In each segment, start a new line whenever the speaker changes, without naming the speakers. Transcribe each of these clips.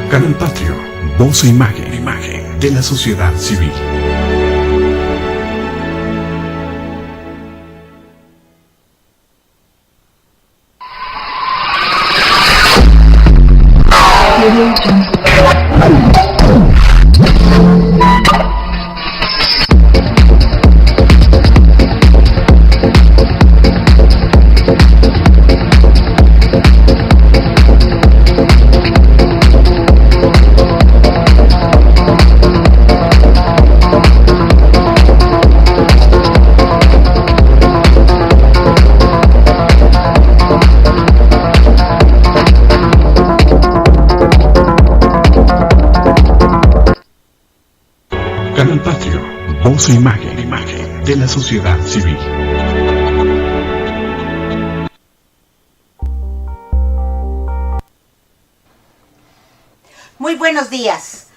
Canal Patrio, voz e imagen de la sociedad civil. Canal Patrio, voz e imagen de la sociedad civil.
Muy buenos días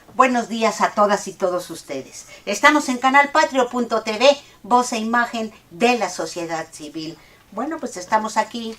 a todas y todos ustedes. Estamos en canalpatrio.tv, voz e imagen de la sociedad civil. Bueno, pues estamos aquí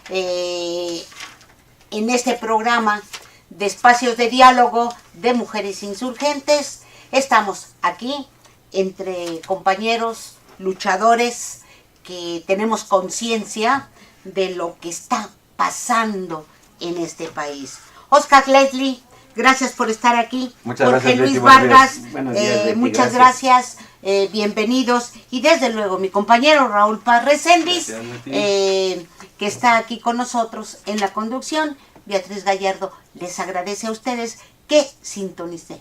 en este programa de espacios de diálogo de mujeres insurgentes. Estamos aquí entre compañeros, luchadores, que tenemos conciencia de lo que está pasando en este país. Oscar Leslie, gracias por estar aquí.
Muchas
Jorge
gracias,
Luis
Leti,
Vargas,
buenos días, Leti,
muchas gracias, bienvenidos. Y desde luego mi compañero Raúl Paz Recendis, que está aquí con nosotros en la conducción. Beatriz Gallardo les agradece a ustedes que sintonicen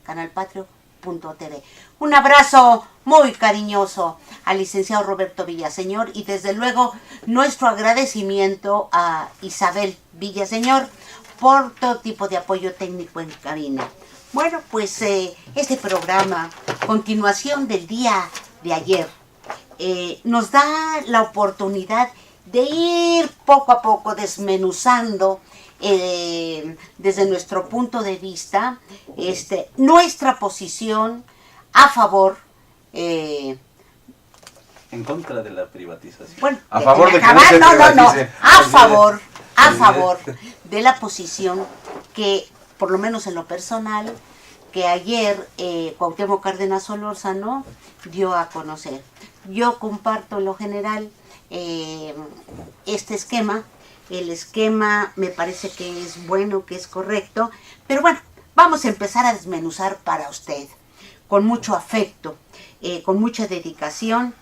canalpatrio.tv. Un abrazo muy cariñoso al licenciado Roberto Villaseñor y desde luego nuestro agradecimiento a Isabel Villaseñor por todo tipo de apoyo técnico en cabina. Bueno, pues este programa, continuación del día de ayer, nos da la oportunidad de ir poco a poco desmenuzando desde nuestro punto de vista nuestra posición a favor
en contra de la privatización.
Bueno,
a favor de que
no se
privatice.
a favor de la posición que, por lo menos en lo personal, que ayer Cuauhtémoc Cárdenas Solórzano dio a conocer. Yo comparto en lo general este esquema. El esquema me parece que es bueno, que es correcto, pero bueno, vamos a empezar a desmenuzar para usted, con mucho afecto, con mucha dedicación,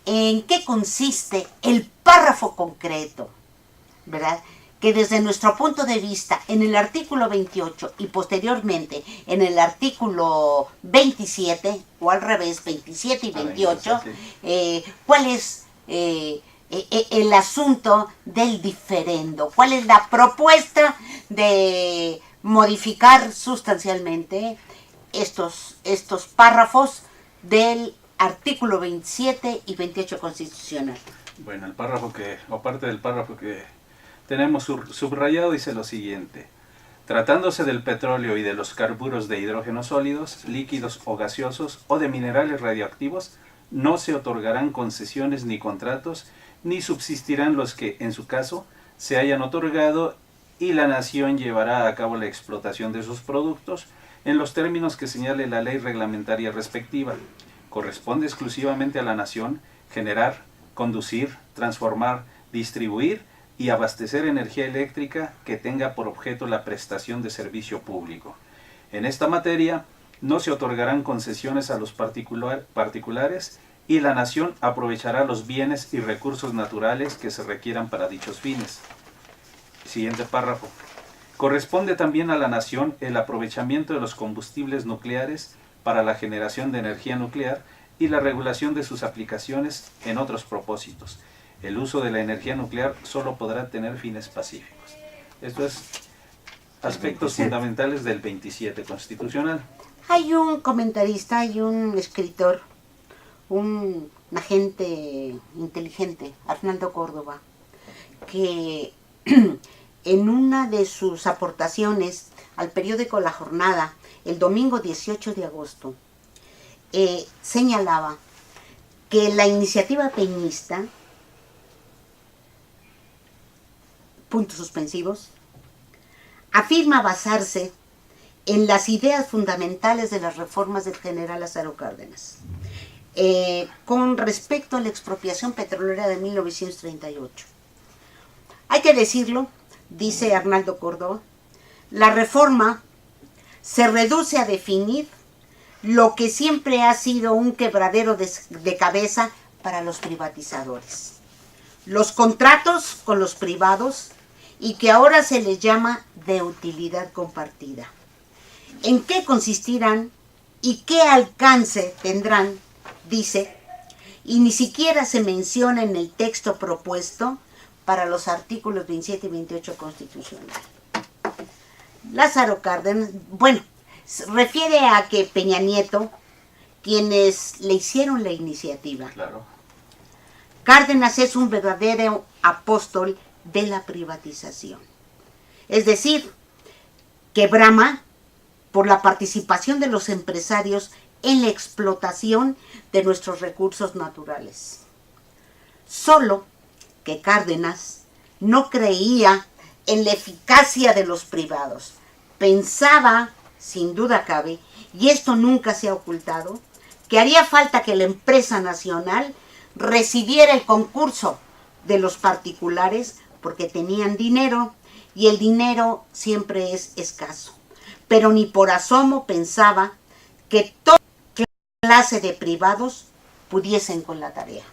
en qué consiste el párrafo concreto, ¿verdad? Que desde nuestro punto de vista, en el artículo 28 y posteriormente en el artículo 27, o al revés, 27 y 28, ¿cuál es el asunto del diferendo? ¿Cuál es la propuesta de modificar sustancialmente estos párrafos del artículo 27 y 28 constitucional?
Bueno, el párrafo parte del párrafo que tenemos subrayado dice lo siguiente: tratándose del petróleo y de los carburos de hidrógeno sólidos, líquidos o gaseosos o de minerales radioactivos, no se otorgarán concesiones ni contratos, ni subsistirán los que, en su caso, se hayan otorgado, y la nación llevará a cabo la explotación de sus productos en los términos que señale la ley reglamentaria respectiva. Corresponde exclusivamente a la nación generar, conducir, transformar, distribuir y abastecer energía eléctrica que tenga por objeto la prestación de servicio público. En esta materia no se otorgarán concesiones a los particulares, y la nación aprovechará los bienes y recursos naturales que se requieran para dichos fines. Siguiente párrafo. Corresponde también a la nación el aprovechamiento de los combustibles nucleares para la generación de energía nuclear y la regulación de sus aplicaciones en otros propósitos. El uso de la energía nuclear solo podrá tener fines pacíficos. Esto es aspectos fundamentales del 27 constitucional.
Hay un comentarista, hay un escritor, un agente inteligente, Arnaldo Córdoba, que en una de sus aportaciones al periódico La Jornada, el domingo 18 de agosto, señalaba que la iniciativa peñista, puntos suspensivos, afirma basarse en las ideas fundamentales de las reformas del general Lázaro Cárdenas. Con respecto a la expropiación petrolera de 1938. Hay que decirlo, dice Arnaldo Córdoba, la reforma se reduce a definir lo que siempre ha sido un quebradero de cabeza para los privatizadores. Los contratos con los privados y que ahora se les llama de utilidad compartida. ¿En qué consistirán y qué alcance tendrán? Dice, y ni siquiera se menciona en el texto propuesto para los artículos 27 y 28 constitucional. Lázaro Cárdenas, bueno, refiere a que Peña Nieto, quienes le hicieron la iniciativa.
Claro.
Cárdenas es un verdadero apóstol de la privatización. Es decir, que brama por la participación de los empresarios en la explotación de nuestros recursos naturales. Solo que Cárdenas no creía en la eficacia de los privados. Pensaba, sin duda cabe, y esto nunca se ha ocultado, que haría falta que la empresa nacional recibiera el concurso de los particulares porque tenían dinero y el dinero siempre es escaso. Pero ni por asomo pensaba que toda clase de privados pudiesen con la tarea.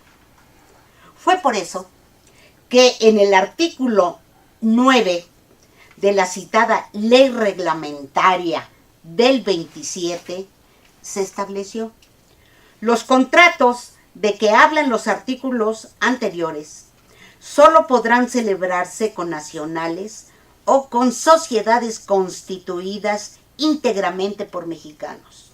Fue por eso que en el artículo 9 de la citada ley reglamentaria del 27 se estableció los contratos de que hablan los artículos anteriores solo podrán celebrarse con nacionales o con sociedades constituidas íntegramente por mexicanos.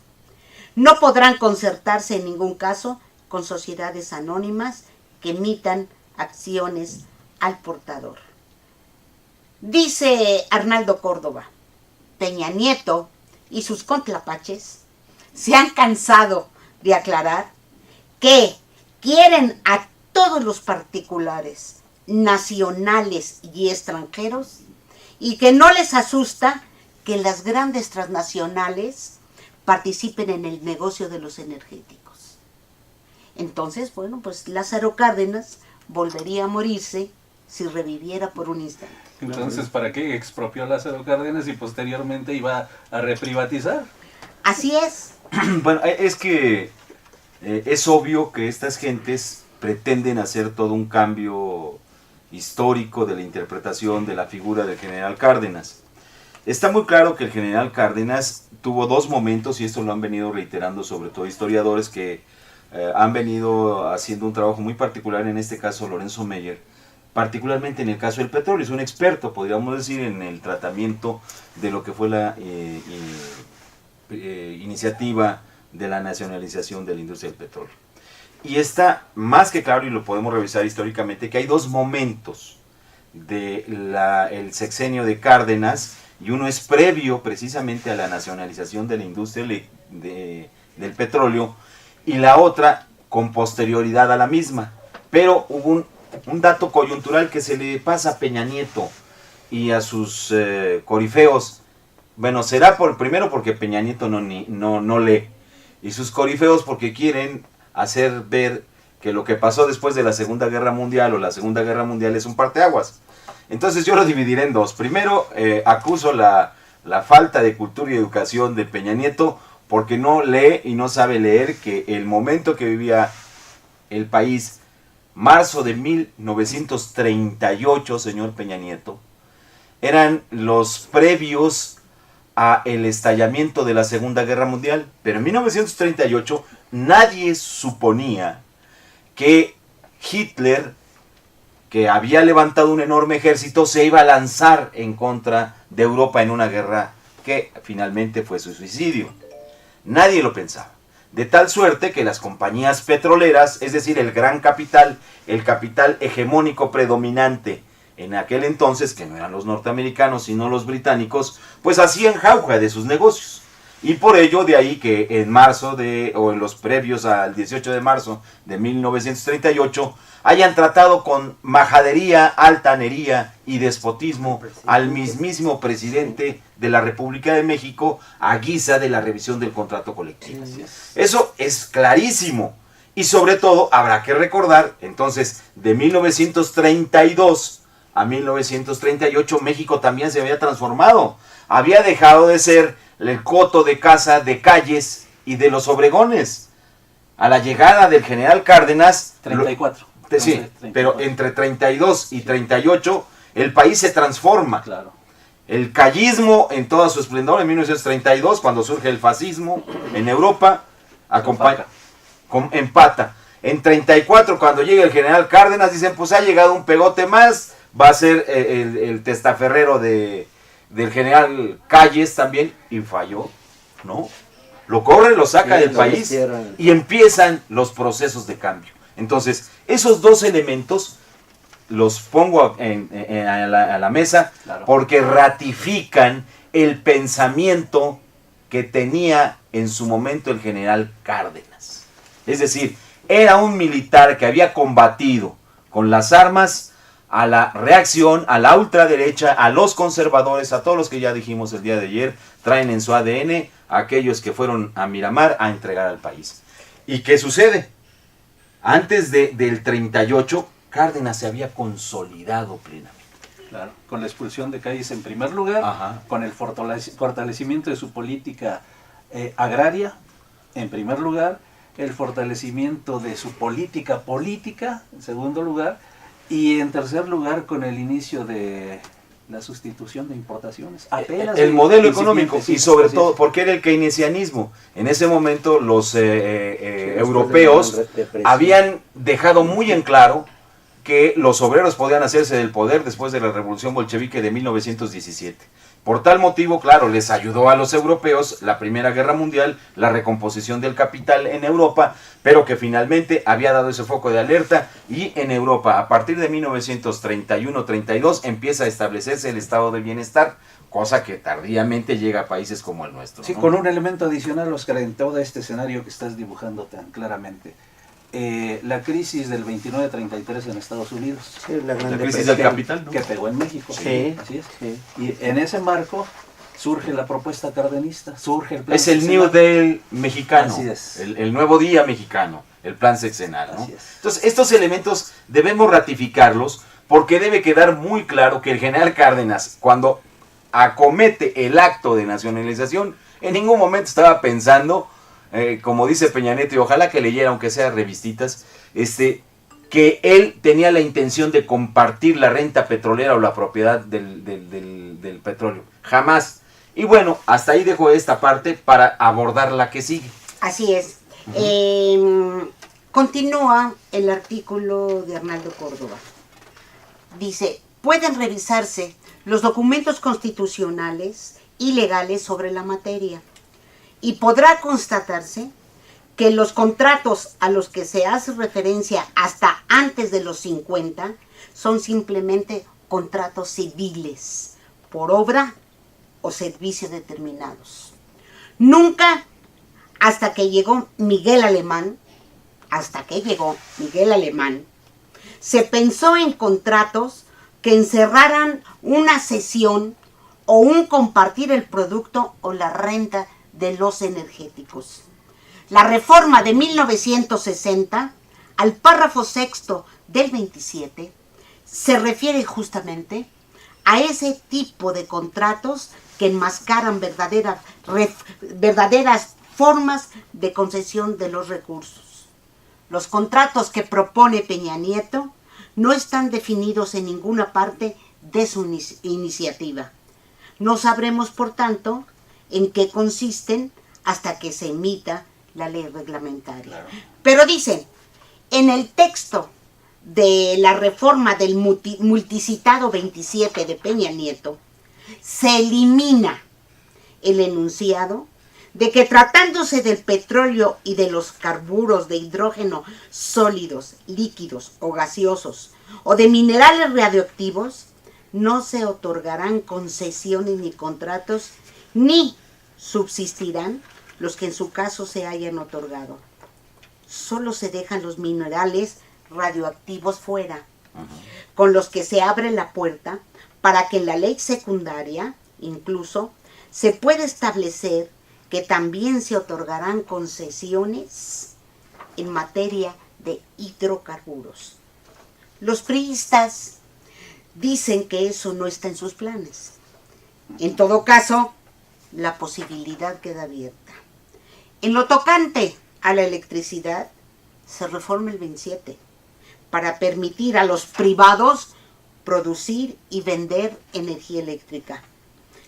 No podrán concertarse en ningún caso con sociedades anónimas que emitan acciones al portador. Dice Arnaldo Córdoba, Peña Nieto y sus contrapaches se han cansado de aclarar que quieren a todos los particulares, nacionales y extranjeros, y que no les asusta que las grandes transnacionales participen en el negocio de los energéticos. Entonces, bueno, pues Lázaro Cárdenas volvería a morirse si reviviera por un instante.
Entonces, ¿para qué expropió Lázaro Cárdenas y posteriormente iba a reprivatizar?
Así es.
Bueno, es que es obvio que estas gentes pretenden hacer todo un cambio histórico de la interpretación de la figura del general Cárdenas. Está muy claro que el general Cárdenas tuvo dos momentos, y esto lo han venido reiterando sobre todo historiadores que han venido haciendo un trabajo muy particular, en este caso Lorenzo Meyer, particularmente en el caso del petróleo. Es un experto, podríamos decir, en el tratamiento de lo que fue la iniciativa de la nacionalización de la industria del petróleo. Y está más que claro, y lo podemos revisar históricamente, que hay dos momentos del sexenio de Cárdenas, y uno es previo precisamente a la nacionalización de la industria del petróleo, y la otra con posterioridad a la misma. Pero hubo un dato coyuntural que se le pasa a Peña Nieto y a sus corifeos. Bueno, será primero porque Peña Nieto no lee, y sus corifeos porque quieren hacer ver que lo que pasó después de la Segunda Guerra Mundial o la Segunda Guerra Mundial es un parteaguas. Entonces yo lo dividiré en dos. Primero, acuso la falta de cultura y educación de Peña Nieto porque no lee y no sabe leer que el momento que vivía el país, marzo de 1938, señor Peña Nieto, eran los previos a el estallamiento de la Segunda Guerra Mundial. Pero en 1938 nadie suponía que Hitler, que había levantado un enorme ejército, se iba a lanzar en contra de Europa en una guerra que finalmente fue su suicidio. Nadie lo pensaba. De tal suerte que las compañías petroleras, es decir, el gran capital, el capital hegemónico predominante en aquel entonces, que no eran los norteamericanos sino los británicos, pues hacían jauja de sus negocios. Y por ello, de ahí que en en los previos al 18 de marzo de 1938, hayan tratado con majadería, altanería y despotismo al mismísimo presidente de la República de México a guisa de la revisión del contrato colectivo.
Así es.
Eso es clarísimo. Y sobre todo habrá que recordar, entonces, de 1932 a 1938 México también se había transformado. Había dejado de ser el coto de caza de Calles y de los Obregones. A la llegada del general Cárdenas...
34.
Sí,
34.
pero entre 32 y 38 el país se transforma.
Claro.
El callismo en todo su esplendor en 1932, cuando surge el fascismo en Europa, empata. En 34, cuando llega el general Cárdenas, dicen, pues ha llegado un pegote más, va a ser el testaferrero del general Calles también, y falló, ¿no? Lo corre, lo saca del país y empiezan los procesos de cambio. Entonces, esos dos elementos los pongo a la mesa, claro, porque ratifican el pensamiento que tenía en su momento el general Cárdenas. Es decir, era un militar que había combatido con las armas a la reacción, a la ultraderecha, a los conservadores, a todos los que ya dijimos el día de ayer, traen en su ADN a aquellos que fueron a Miramar a entregar al país. ¿Y qué sucede? Antes del 38, Cárdenas se había consolidado plenamente.
Claro, con la expulsión de Calles en primer lugar,
Ajá,
con el fortalecimiento de su política agraria en primer lugar, el fortalecimiento de su política en segundo lugar, y en tercer lugar con el inicio de la sustitución de importaciones. Apenas
el modelo económico, y sobre todo porque era el keynesianismo. En ese momento los europeos habían dejado muy en claro que los obreros podían hacerse del poder después de la revolución bolchevique de 1917. Por tal motivo, claro, les ayudó a los europeos la Primera Guerra Mundial, la recomposición del capital en Europa, pero que finalmente había dado ese foco de alerta, y en Europa, a partir de 1931-32, empieza a establecerse el estado del bienestar, cosa que tardíamente llega a países como el nuestro.
Sí,
¿no?
con un elemento adicional, Oscar, en todo este escenario que estás dibujando tan claramente. La crisis del 29-33 en Estados Unidos.
Sí, la
crisis del capital, ¿no?
Que pegó en México.
Sí.
Así es.
Sí.
Y en ese marco surge la propuesta cardenista, surge el plan
Es el
sexenal.
New Deal mexicano,
Así es.
el nuevo día mexicano, el plan sexenal, ¿no?
Así es.
Entonces, estos elementos debemos ratificarlos, porque debe quedar muy claro que el general Cárdenas, cuando acomete el acto de nacionalización, en ningún momento estaba pensando, como dice Peña Nieto, y ojalá que leyera aunque sea revistitas, que él tenía la intención de compartir la renta petrolera o la propiedad del petróleo. Jamás. Y bueno, hasta ahí dejo esta parte para abordar la que sigue.
Así es. Continúa el artículo de Arnaldo Córdoba. Dice, pueden revisarse los documentos constitucionales y legales sobre la materia, y podrá constatarse que los contratos a los que se hace referencia hasta antes de los 50 son simplemente contratos civiles por obra o servicio determinados. Nunca, hasta que llegó Miguel Alemán, se pensó en contratos que encerraran una cesión o un compartir el producto o la renta de los energéticos. La reforma de 1960, al párrafo 6º del 27, se refiere justamente a ese tipo de contratos que enmascaran verdaderas formas de concesión de los recursos. Los contratos que propone Peña Nieto no están definidos en ninguna parte de su iniciativa. No sabremos, por tanto, en qué consisten hasta que se emita la ley reglamentaria. Claro. Pero dicen, en el texto de la reforma del multicitado 27 de Peña Nieto, se elimina el enunciado de que tratándose del petróleo y de los carburos de hidrógeno sólidos, líquidos o gaseosos, o de minerales radioactivos, no se otorgarán concesiones ni contratos, ni subsistirán los que en su caso se hayan otorgado. Solo se dejan los minerales radioactivos fuera, con los que se abre la puerta para que en la ley secundaria, incluso, se puede establecer que también se otorgarán concesiones en materia de hidrocarburos. Los priistas dicen que eso no está en sus planes. En todo caso, la posibilidad queda abierta. En lo tocante a la electricidad, se reforma el 27 para permitir a los privados producir y vender energía eléctrica,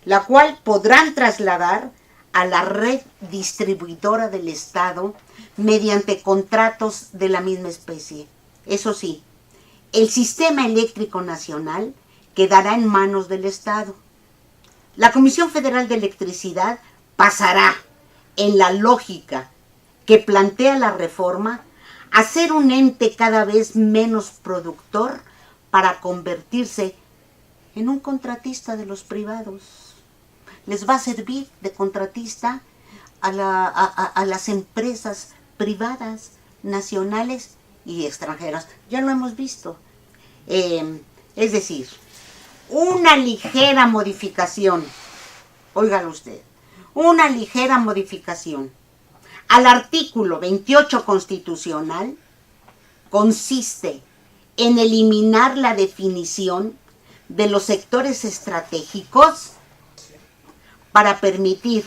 la cual podrán trasladar a la red distribuidora del Estado mediante contratos de la misma especie. Eso sí, el sistema eléctrico nacional quedará en manos del Estado. La Comisión Federal de Electricidad pasará, en la lógica que plantea la reforma, a ser un ente cada vez menos productor para convertirse en un contratista de los privados. Les va a servir de contratista a las empresas privadas, nacionales y extranjeras. Ya lo hemos visto. Es decir, una ligera modificación, óigalo usted, una ligera modificación al artículo 28 constitucional consiste en eliminar la definición de los sectores estratégicos para permitir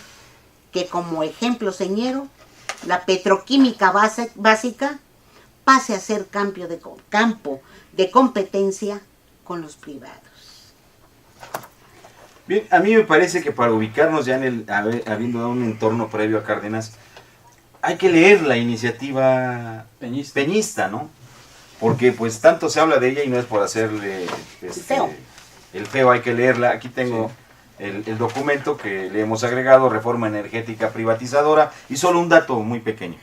que, como ejemplo señero, la petroquímica básica pase a ser campo de competencia con los privados.
Bien, a mí me parece que para ubicarnos ya habiendo dado un entorno previo a Cárdenas, hay que leer la iniciativa peñista, ¿no? Porque pues tanto se habla de ella y no es por hacerle el feo, hay que leerla. Aquí tengo el documento que le hemos agregado, Reforma Energética Privatizadora, y solo un dato muy pequeño.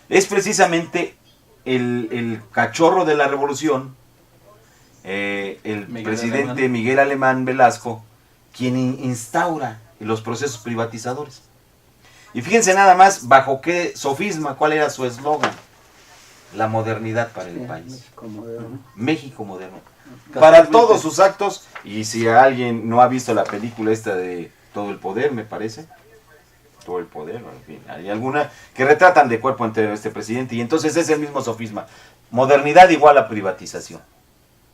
Es precisamente el cachorro de la revolución, el presidente Miguel Alemán Velasco, quien instaura los procesos privatizadores. Y fíjense nada más bajo qué sofisma, cuál era su eslogan: la modernidad para el país.
México moderno.
México moderno. Para todos sus actos, y si alguien no ha visto la película esta de Todo el Poder, me parece, Todo el Poder, en fin, hay alguna que retratan de cuerpo entero a este presidente, y entonces es el mismo sofisma: modernidad igual a privatización.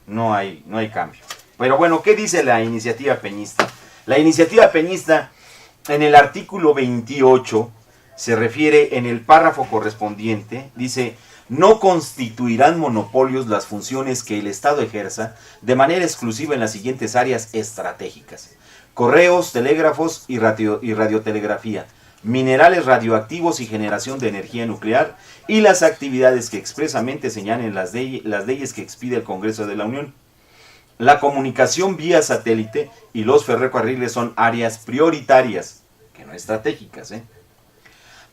No hay cambio. Pero bueno, ¿qué dice la iniciativa peñista? La iniciativa peñista, en el artículo 28, se refiere en el párrafo correspondiente, dice: no constituirán monopolios las funciones que el Estado ejerza de manera exclusiva en las siguientes áreas estratégicas: correos, telégrafos y radiotelegrafía, minerales radioactivos y generación de energía nuclear, y las actividades que expresamente señalen las leyes que expide el Congreso de la Unión. La comunicación vía satélite y los ferrocarriles son áreas prioritarias, que no estratégicas,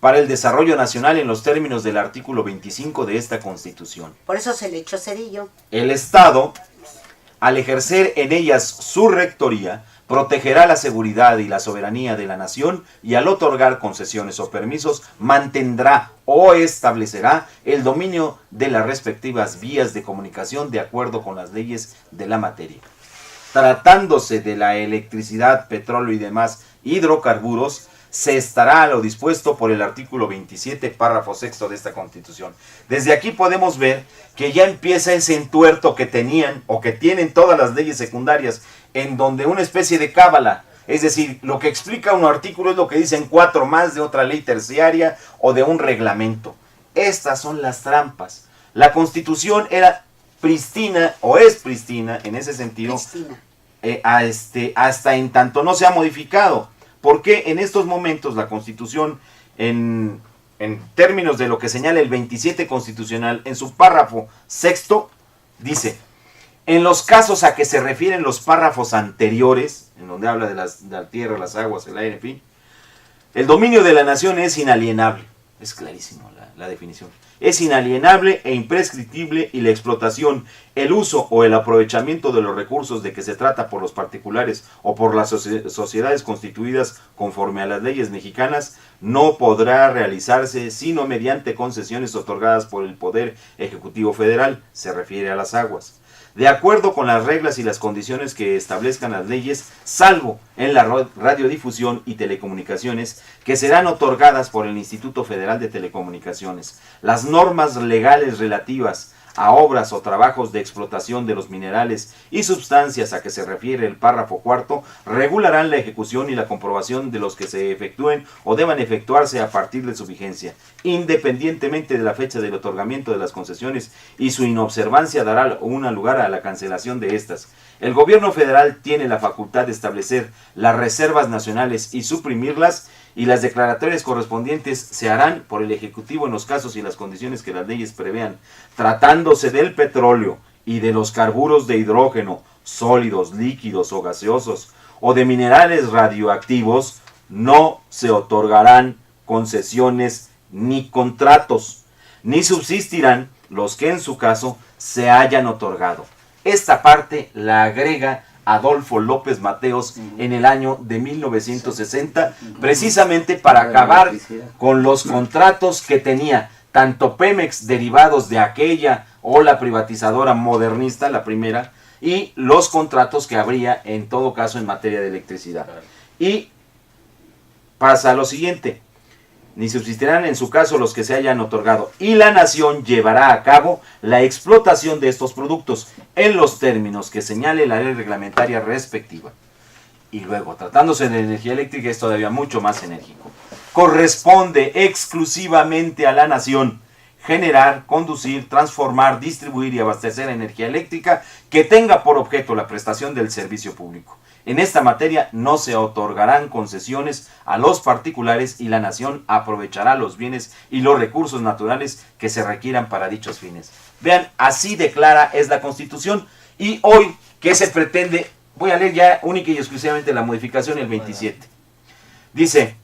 para el desarrollo nacional en los términos del artículo 25 de esta Constitución.
Por eso se le echó cerillo.
El Estado, al ejercer en ellas su rectoría, protegerá la seguridad y la soberanía de la nación, y al otorgar concesiones o permisos, mantendrá o establecerá el dominio de las respectivas vías de comunicación de acuerdo con las leyes de la materia. Tratándose de la electricidad, petróleo y demás hidrocarburos, se estará a lo dispuesto por el artículo 27, párrafo sexto de esta Constitución. Desde aquí podemos ver que ya empieza ese entuerto que tenían o que tienen todas las leyes secundarias, en donde una especie de cábala, es decir, lo que explica un artículo es lo que dicen 4 más de otra ley terciaria o de un reglamento. Estas son las trampas. La Constitución era pristina, o es pristina en ese sentido, hasta en tanto no se ha modificado. Porque en estos momentos la Constitución, en términos de lo que señala el 27 constitucional, en su párrafo sexto, dice: en los casos a que se refieren los párrafos anteriores, en donde habla de la tierra, las aguas, el aire, en fin, el dominio de la nación es inalienable. Es clarísimo la definición. Es inalienable e imprescriptible, y la explotación, el uso o el aprovechamiento de los recursos de que se trata por los particulares o por las sociedades constituidas conforme a las leyes mexicanas no podrá realizarse sino mediante concesiones otorgadas por el Poder Ejecutivo Federal. Se refiere a las aguas. de acuerdo con las reglas y las condiciones que establezcan las leyes, salvo en la radiodifusión y telecomunicaciones, que serán otorgadas por el Instituto Federal de Telecomunicaciones. Las normas legales relativas a obras o trabajos de explotación de los minerales y sustancias a que se refiere el párrafo cuarto regularán la ejecución y la comprobación de los que se efectúen o deban efectuarse a partir de su vigencia, independientemente de la fecha del otorgamiento de las concesiones, y su inobservancia dará lugar a la cancelación de estas. El gobierno federal tiene la facultad de establecer las reservas nacionales y suprimirlas, y las declaratorias correspondientes se harán por el Ejecutivo en los casos y las condiciones que las leyes prevean. Tratándose del petróleo y de los carburos de hidrógeno, sólidos, líquidos o gaseosos, o de minerales radioactivos, no se otorgarán concesiones ni contratos, ni subsistirán los que en su caso se hayan otorgado. Esta parte la agrega Adolfo López Mateos en el año de 1960, precisamente para acabar con los contratos que tenía tanto Pemex, derivados de aquella ola privatizadora modernista, la primera, y los contratos que habría en todo caso en materia de electricidad. Y pasa a lo siguiente: ni subsistirán en su caso los que se hayan otorgado, y la nación llevará a cabo la explotación de estos productos en los términos que señale la ley reglamentaria respectiva. Y luego, tratándose de energía eléctrica, es todavía mucho más enérgico. Corresponde exclusivamente a la nación generar, conducir, transformar, distribuir y abastecer energía eléctrica que tenga por objeto la prestación del servicio público. En esta materia no se otorgarán concesiones a los particulares, y la nación aprovechará los bienes y los recursos naturales que se requieran para dichos fines. Vean, así de clara es la Constitución. Y hoy, ¿qué se pretende? Voy a leer ya única y exclusivamente la modificación, el 27. Dice: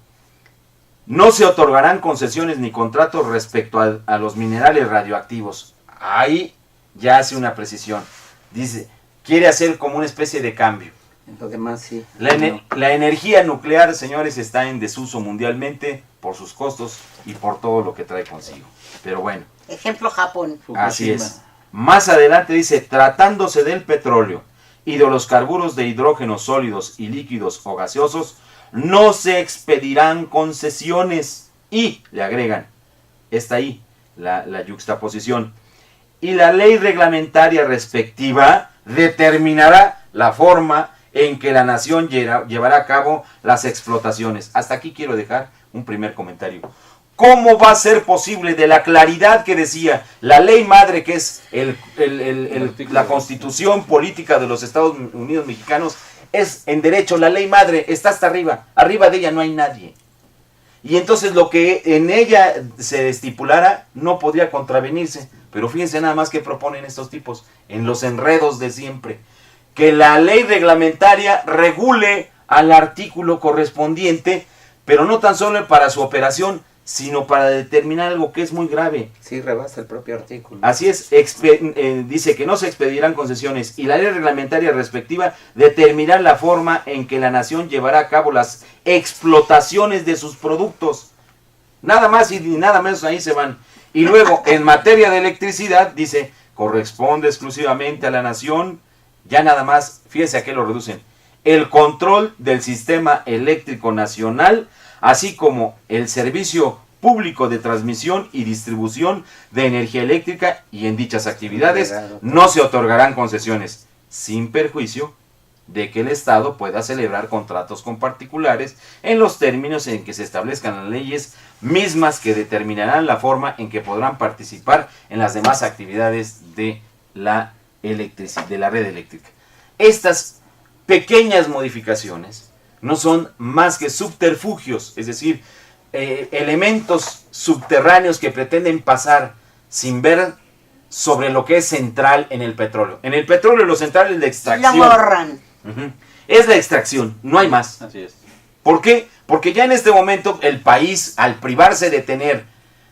no se otorgarán concesiones ni contratos respecto a los minerales radioactivos. Ahí ya hace una precisión. Dice, quiere hacer como una especie de cambio.
Lo demás sí.
La energía nuclear, señores, está en desuso mundialmente por sus costos y por todo lo que trae consigo. Pero bueno.
Ejemplo, Japón.
Así es. Más adelante dice, tratándose del petróleo y de los carburos de hidrógeno sólidos y líquidos o gaseosos, no se expedirán concesiones. Y le agregan, está ahí la yuxtaposición, y la ley reglamentaria respectiva determinará la forma en que la nación llevará a cabo las explotaciones. Hasta aquí quiero dejar un primer comentario. ¿Cómo va a ser posible, de la claridad que decía la ley madre, que es la Constitución Política de los Estados Unidos Mexicanos, es en derecho, la ley madre está hasta arriba de ella no hay nadie? Y entonces lo que en ella se estipulara no podría contravenirse. Pero fíjense nada más que proponen estos tipos, en los enredos de siempre: que la ley reglamentaria regule al artículo correspondiente, pero no tan solo para su operación, sino para determinar algo que es muy grave.
Sí, rebasa el propio artículo.
Así es, dice que no se expedirán concesiones, y la ley reglamentaria respectiva determinará la forma en que la nación llevará a cabo las explotaciones de sus productos. Nada más y nada menos, ahí se van. Y luego, en materia de electricidad, dice, corresponde exclusivamente a la nación, ya nada más, fíjense a qué lo reducen, el control del sistema eléctrico nacional, así como el servicio público de transmisión y distribución de energía eléctrica, y en dichas actividades no se otorgarán concesiones, sin perjuicio de que el Estado pueda celebrar contratos con particulares en los términos en que se establezcan las leyes mismas, que determinarán la forma en que podrán participar en las demás actividades de la red eléctrica. Estas pequeñas modificaciones no son más que subterfugios, es decir, elementos subterráneos que pretenden pasar sin ver sobre lo que es central en el petróleo. En el petróleo lo central es la extracción.
La borran.
Es la extracción, no hay más.
Así es.
¿Por qué? Porque ya en este momento el país, al privarse de tener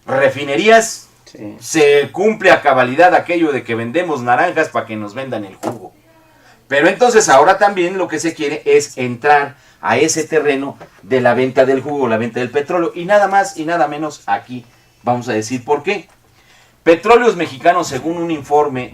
refinerías,
Sí.
se cumple a cabalidad aquello de que vendemos naranjas para que nos vendan el jugo. Pero entonces ahora también lo que se quiere es entrar a ese terreno de la venta del jugo, la venta del petróleo, y nada más y nada menos. Aquí vamos a decir por qué. Petróleos Mexicanos, según un informe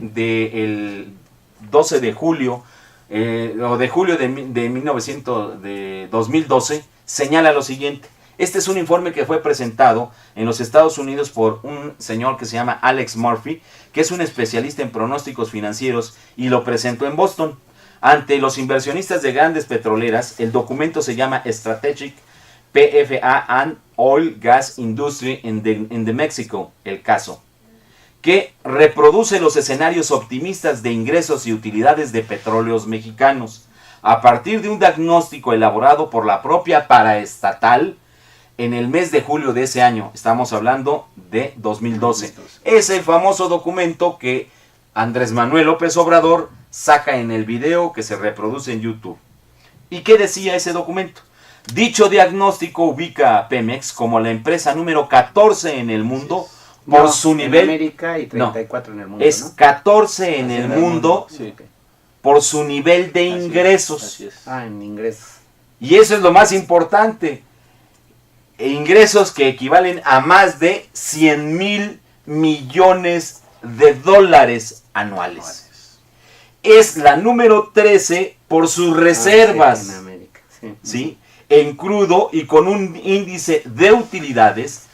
12 de julio, o de julio de 2012, señala lo siguiente. Este es un informe que fue presentado en los Estados Unidos por un señor que se llama Alex Murphy, que es un especialista en pronósticos financieros, y lo presentó en Boston. Ante los inversionistas de grandes petroleras, el documento se llama Strategic PFA and Oil Gas Industry in the Mexico, el caso, que reproduce los escenarios optimistas de ingresos y utilidades de petróleos mexicanos, a partir de un diagnóstico elaborado por la propia paraestatal en el mes de julio de ese año. Estamos hablando de 2012. Es el famoso documento que Andrés Manuel López Obrador saca en el video que se reproduce en YouTube. ¿Y qué decía ese documento? Dicho diagnóstico ubica a Pemex como la empresa número 14 en el mundo por su nivel...
En América y 34 en el mundo,
es 14 en el mundo
Sí.
por su nivel de ingresos.
Así es.
En ingresos.
Y eso es lo más importante. Ingresos que equivalen a más de 100,000 millones de dólares anuales. Es la número 13 por sus reservas.
En América, sí.
¿Sí? En crudo y con un índice de utilidades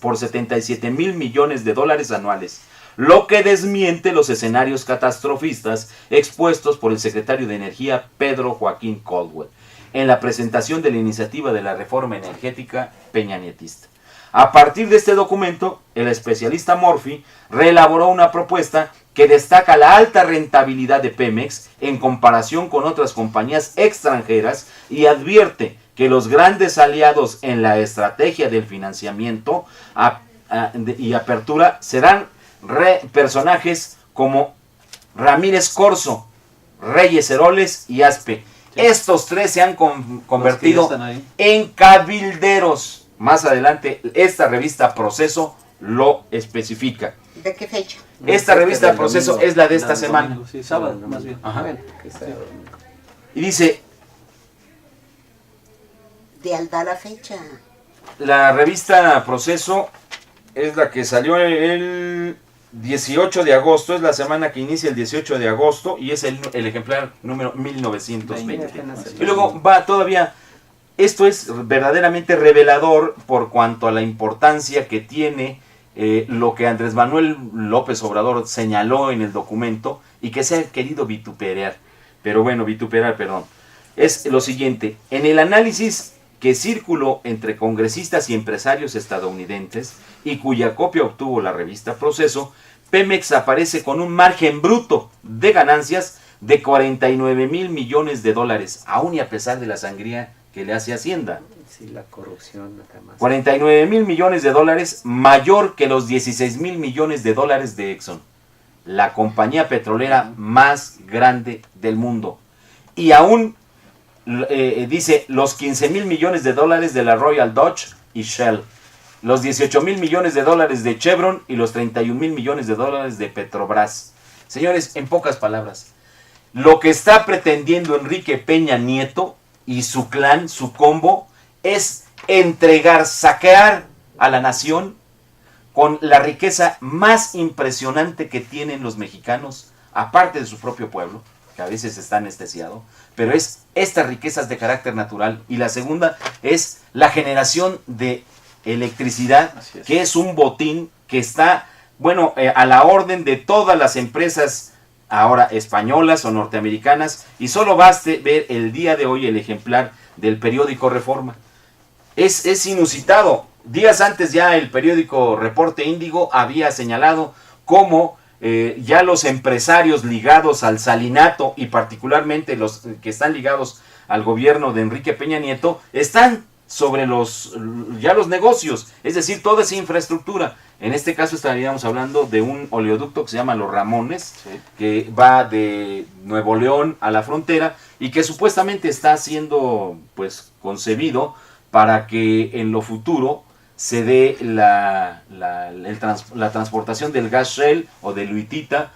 por 77,000 millones de dólares anuales, lo que desmiente los escenarios catastrofistas expuestos por el secretario de Energía Pedro Joaquín Caldwell en la presentación de la iniciativa de la reforma energética peñanietista. A partir de este documento, el especialista Murphy reelaboró una propuesta que destaca la alta rentabilidad de Pemex en comparación con otras compañías extranjeras y advierte que los grandes aliados en la estrategia del financiamiento y apertura serán personajes como Ramírez Corso, Reyes Heroles y Aspe. Sí. Estos tres se han convertido en cabilderos. Más adelante, esta revista Proceso lo especifica.
¿De qué fecha?
Esta revista Proceso domingo, es la de esta semana.
Domingo, sí, sábado, más bien.
Ajá.
Bueno,
y dice...
De Alda la fecha.
La revista Proceso es la que salió el 18 de agosto, es la semana que inicia el 18 de agosto y es el ejemplar número 1920. Y luego va todavía, esto es verdaderamente revelador por cuanto a la importancia que tiene lo que Andrés Manuel López Obrador señaló en el documento y que se ha querido vituperar, perdón. Es lo siguiente, en el análisis que circuló entre congresistas y empresarios estadounidenses y cuya copia obtuvo la revista Proceso, Pemex aparece con un margen bruto de ganancias de 49,000 millones de dólares, aún y a pesar de la sangría que le hace Hacienda.
Sí, la corrupción nada más.
49,000 millones de dólares, mayor que los 16,000 millones de dólares de Exxon, la compañía petrolera más grande del mundo. Y aún dice los 15,000 millones de dólares de la Royal Dutch y Shell, los 18,000 millones de dólares de Chevron y los 31,000 millones de dólares de Petrobras. Señores, en pocas palabras, lo que está pretendiendo Enrique Peña Nieto y su clan, su combo, es saquear a la nación con la riqueza más impresionante que tienen los mexicanos, aparte de su propio pueblo, que a veces está anestesiado, pero es estas riquezas de carácter natural. Y la segunda es la generación de electricidad, que es un botín que está, a la orden de todas las empresas ahora españolas o norteamericanas, y solo baste ver el día de hoy el ejemplar del periódico Reforma. Es inusitado. Días antes ya el periódico Reporte Índigo había señalado cómo ya los empresarios ligados al salinato y particularmente los que están ligados al gobierno de Enrique Peña Nieto están sobre los negocios, es decir, toda esa infraestructura. En este caso estaríamos hablando de un oleoducto que se llama Los Ramones, sí, que va de Nuevo León a la frontera y que supuestamente está siendo concebido para que en lo futuro se dé la transportación del gas Shell o de Luitita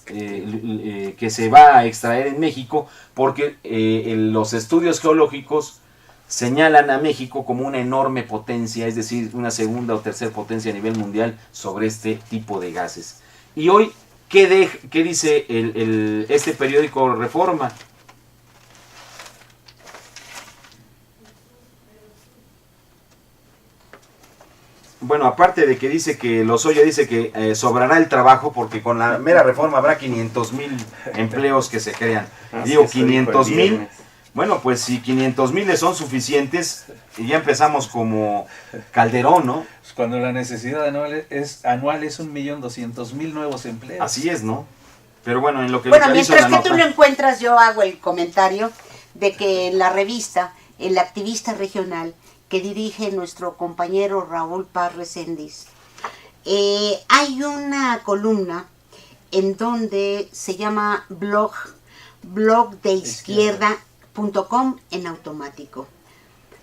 que se va a extraer en México, porque los estudios geológicos señalan a México como una enorme potencia, es decir, una segunda o tercera potencia a nivel mundial sobre este tipo de gases. Y hoy ¿Qué dice este periódico Reforma? Bueno, aparte de que dice que Lozoya dice que sobrará el trabajo porque con la mera reforma habrá 500,000 empleos que se crean. Digo, 500,000. Bueno, pues si 500,000 son suficientes, y ya empezamos como Calderón, ¿no?
Cuando la necesidad anual es 1.200.000 nuevos empleos.
Así es, ¿no? Pero bueno, en lo que
Bueno,
localizo
mientras
la
que tú
nota-
lo encuentras, yo hago el comentario de que en la revista, el activista regional que dirige nuestro compañero Raúl Paz Reséndiz, hay una columna en donde se llama blogdeizquierda.com en automático.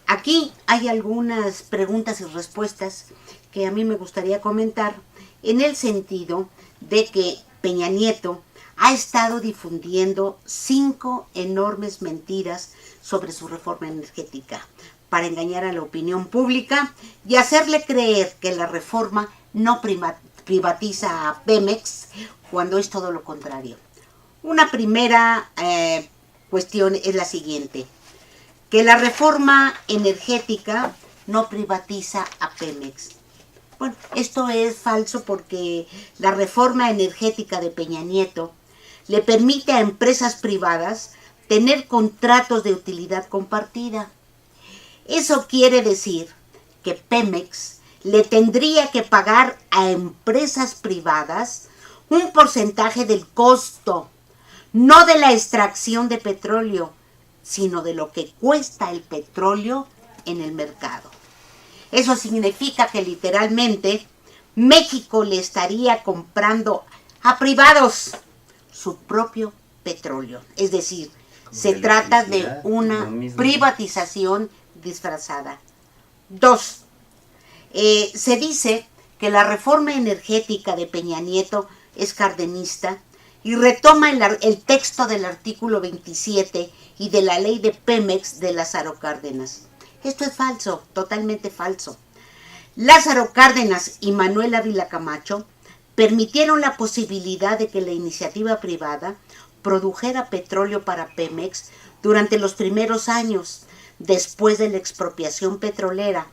Aquí hay algunas preguntas y respuestas que a mí me gustaría comentar en el sentido de que Peña Nieto ha estado difundiendo 5 enormes mentiras sobre su reforma energética para engañar a la opinión pública y hacerle creer que la reforma no privatiza a Pemex cuando es todo lo contrario. Una primera cuestión es la siguiente, que la reforma energética no privatiza a Pemex. Bueno, esto es falso porque la reforma energética de Peña Nieto le permite a empresas privadas tener contratos de utilidad compartida. Eso quiere decir que Pemex le tendría que pagar a empresas privadas un porcentaje del costo, no de la extracción de petróleo, sino de lo que cuesta el petróleo en el mercado. Eso significa que literalmente México le estaría comprando a privados su propio petróleo. Es decir, se trata de una privatización disfrazada. 2. Se dice que la reforma energética de Peña Nieto es cardenista y retoma el texto del artículo 27 y de la ley de Pemex de Lázaro Cárdenas. Esto es falso, totalmente falso. Lázaro Cárdenas y Manuel Ávila Camacho permitieron la posibilidad de que la iniciativa privada produjera petróleo para Pemex durante los primeros años después de la expropiación petrolera,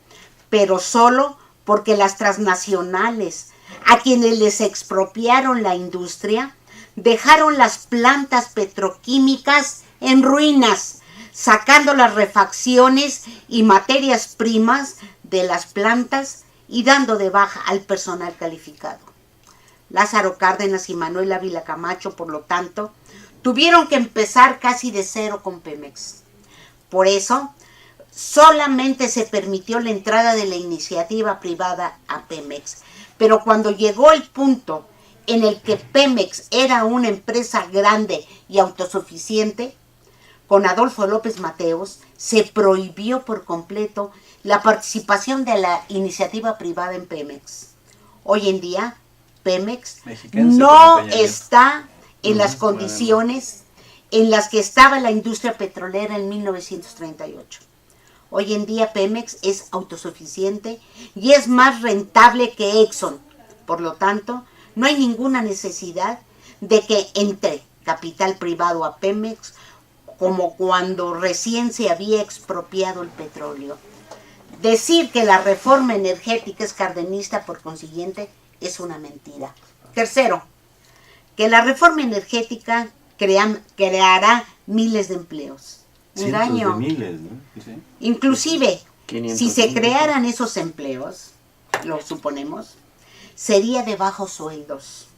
pero solo porque las transnacionales, a quienes les expropiaron la industria, dejaron las plantas petroquímicas en ruinas, sacando las refacciones y materias primas de las plantas y dando de baja al personal calificado. Lázaro Cárdenas y Manuel Ávila Camacho, por lo tanto, tuvieron que empezar casi de cero con Pemex. Por eso, solamente se permitió la entrada de la iniciativa privada a Pemex. Pero cuando llegó el punto en el que Pemex era una empresa grande y autosuficiente, con Adolfo López Mateos se prohibió por completo la participación de la iniciativa privada en Pemex. Hoy en día, Pemex no está en las condiciones en las que estaba la industria petrolera en 1938. Hoy en día Pemex es autosuficiente y es más rentable que Exxon. Por lo tanto, no hay ninguna necesidad de que entre capital privado a Pemex como cuando recién se había expropiado el petróleo. Decir que la reforma energética es cardenista, por consiguiente, es una mentira. Tercero, que la reforma energética creará miles de empleos. Engaño.
Cientos de miles, ¿no?
Sí.
Inclusive, si se
500,000.
crearan esos empleos, lo suponemos, sería de bajos sueldos.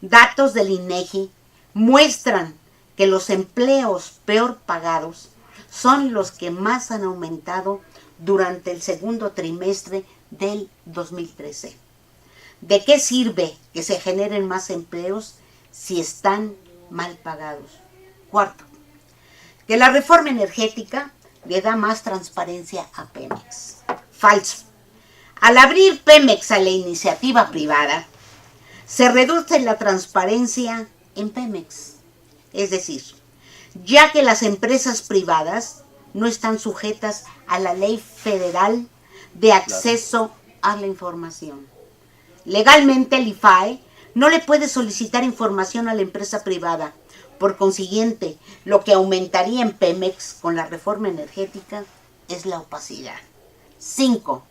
Datos del INEGI muestran que los empleos peor pagados son los que más han aumentado durante el segundo trimestre del 2013. ¿De qué sirve que se generen más empleos si están mal pagados? Cuarto, que la reforma energética le da más transparencia a Pemex. Falso. Al abrir Pemex a la iniciativa privada, se reduce la transparencia en Pemex. Es decir, ya que las empresas privadas no están sujetas a la ley federal de acceso a la información. Legalmente el IFAE No le puede solicitar información a la empresa privada. Por consiguiente, lo que aumentaría en Pemex con la reforma energética es la opacidad. 5.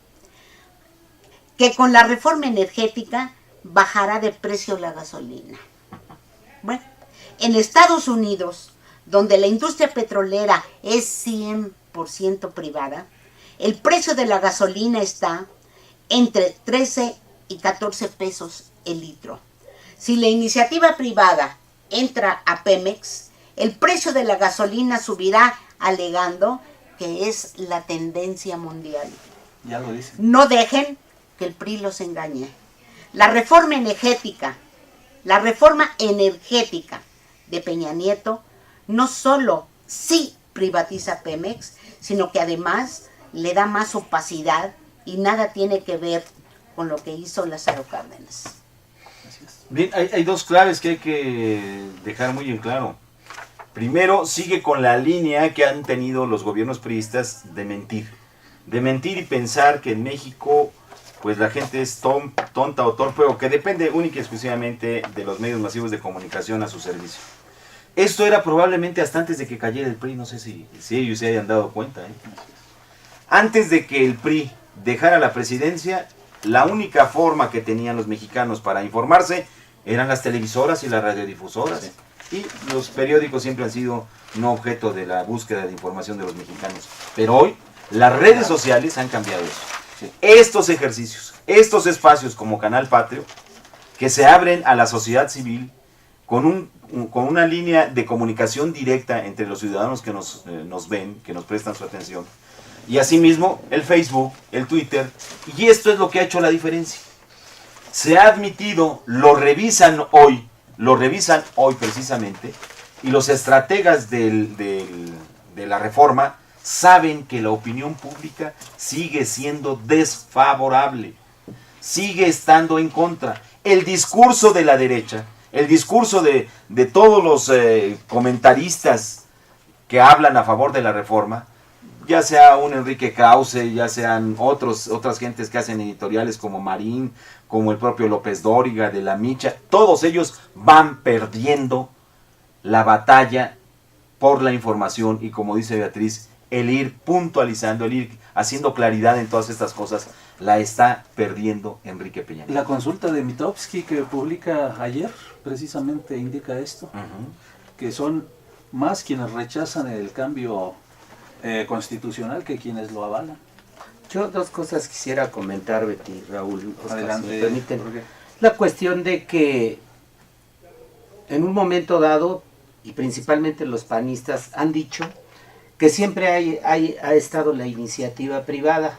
Que con la reforma energética bajará de precio la gasolina. Bueno, en Estados Unidos, donde la industria petrolera es 100% privada, el precio de la gasolina está entre 13 y 14 pesos el litro. Si la iniciativa privada entra a Pemex, el precio de la gasolina subirá, alegando que es la tendencia mundial.
Ya lo dicen.
No dejen que el PRI los engañe. La reforma energética de Peña Nieto no solo sí privatiza Pemex, sino que además le da más opacidad y nada tiene que ver con lo que hizo Lázaro Cárdenas.
Bien, hay dos claves que hay que dejar muy en claro. Primero, sigue con la línea que han tenido los gobiernos priistas de mentir y pensar que en México pues la gente es tonta o torpe, o que depende única y exclusivamente de los medios masivos de comunicación a su servicio. Esto era probablemente hasta antes de que cayera el PRI, no sé si ellos se hayan dado cuenta. Antes de que el PRI dejara la presidencia, la única forma que tenían los mexicanos para informarse eran las televisoras y las radiodifusoras. Sí. Y los periódicos siempre han sido no objeto de la búsqueda de información de los mexicanos. Pero hoy las redes sociales han cambiado eso. Sí. Estos ejercicios, estos espacios como Canal Patrio, que se abren a la sociedad civil con una línea de comunicación directa entre los ciudadanos que nos ven, que nos prestan su atención, y asimismo el Facebook, el Twitter, y esto es lo que ha hecho la diferencia. Se ha admitido, lo revisan hoy precisamente, y los estrategas de la reforma saben que la opinión pública sigue siendo desfavorable, sigue estando en contra. El discurso de la derecha, el discurso de todos los comentaristas que hablan a favor de la reforma, ya sea un Enrique Krause, ya sean otras gentes que hacen editoriales como Marín, como el propio López Dóriga, de la Micha, todos ellos van perdiendo la batalla por la información, y como dice Beatriz, el ir puntualizando, el ir haciendo claridad en todas estas cosas, la está perdiendo Enrique Peña Nieto.
La consulta de Mitofsky que publica ayer precisamente indica esto, que son más quienes rechazan el cambio constitucional que quienes lo avalan.
Yo dos cosas quisiera comentar, Betty, Raúl, Oscar,
Adelante,
si me permiten. La cuestión de que en un momento dado, y principalmente los panistas, han dicho que siempre ha estado la iniciativa privada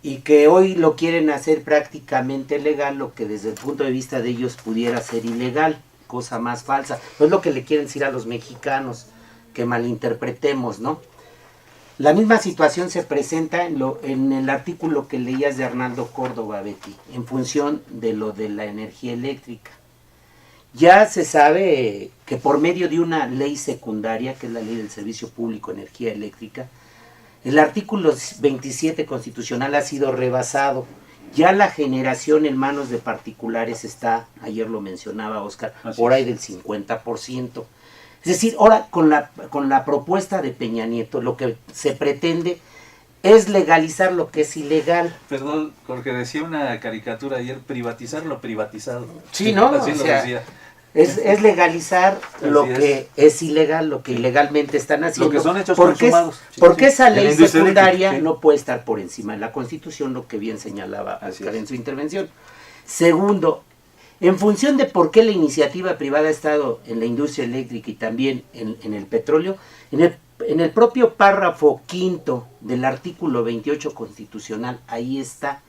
y que hoy lo quieren hacer prácticamente legal, lo que desde el punto de vista de ellos pudiera ser ilegal, cosa más falsa. No es lo que le quieren decir a los mexicanos, que malinterpretemos, ¿no? La misma situación se presenta en el artículo que leías de Arnaldo Córdoba, Betty, en función de lo de la energía eléctrica. Ya se sabe que por medio de una ley secundaria, que es la ley del Servicio Público de Energía Eléctrica, el artículo 27 constitucional ha sido rebasado. Ya la generación en manos de particulares está, ayer lo mencionaba Oscar, por ahí del 50%. Es decir, ahora con la propuesta de Peña Nieto, lo que se pretende es legalizar lo que es ilegal.
Perdón, porque decía una caricatura ayer, privatizar lo privatizado.
Sí, ¿no?
Así
o
lo
sea,
decía.
Es legalizar lo
Así
que es ilegal, lo que ilegalmente están haciendo.
Lo que son hechos
porque
consumados.
porque esa ley secundaria
sí.
no puede estar por encima de la Constitución, lo que bien señalaba Oscar en su intervención. Segundo, en función de por qué la iniciativa privada ha estado en la industria eléctrica y también en el petróleo, en el propio párrafo quinto del artículo 28 constitucional, ahí está.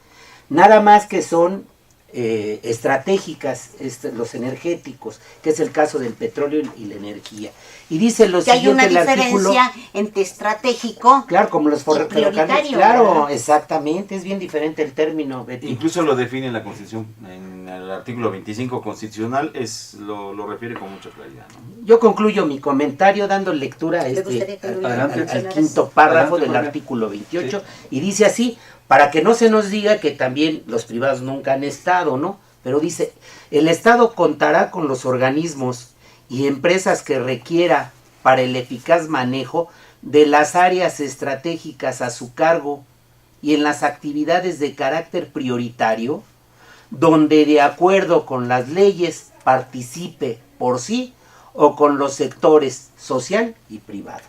Nada más que son estratégicas, los energéticos, que es el caso del petróleo y la energía. Y dice lo
que
siguiente,
hay una
el
diferencia
artículo,
entre estratégico,
claro, como los ferrocarriles,
prioritario,
claro,
¿verdad?
Exactamente, es bien diferente el término, Betty.
Incluso lo define en la Constitución, en el artículo 25 constitucional, lo refiere con mucha claridad, ¿no?
Yo concluyo mi comentario dando lectura a al quinto párrafo del artículo 28, sí. Y dice así, para que no se nos diga que también los privados nunca han estado, ¿no? pero dice, el Estado contará con los organismos y empresas que requiera para el eficaz manejo de las áreas estratégicas a su cargo y en las actividades de carácter prioritario, donde de acuerdo con las leyes participe por sí o con los sectores social y privado.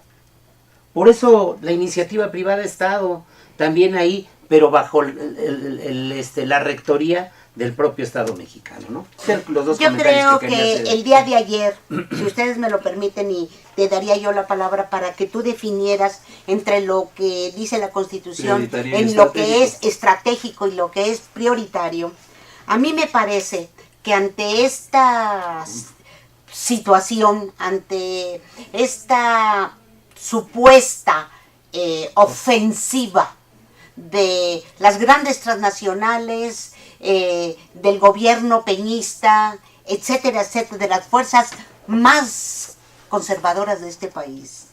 Por eso la iniciativa privada ha estado también ahí, pero bajo la rectoría del propio Estado mexicano, ¿no? Los dos
yo creo
que quería hacer.
el día de ayer, si ustedes me lo permiten, y te daría yo la palabra para que tú definieras entre lo que dice la Constitución,
Prioritario y
en lo que es
estratégico.
estratégico y lo que es prioritario. A mí me parece que ante esta situación, ante esta supuesta ofensiva de las grandes transnacionales, del gobierno peñista, etcétera, etcétera, de las fuerzas más conservadoras de este país.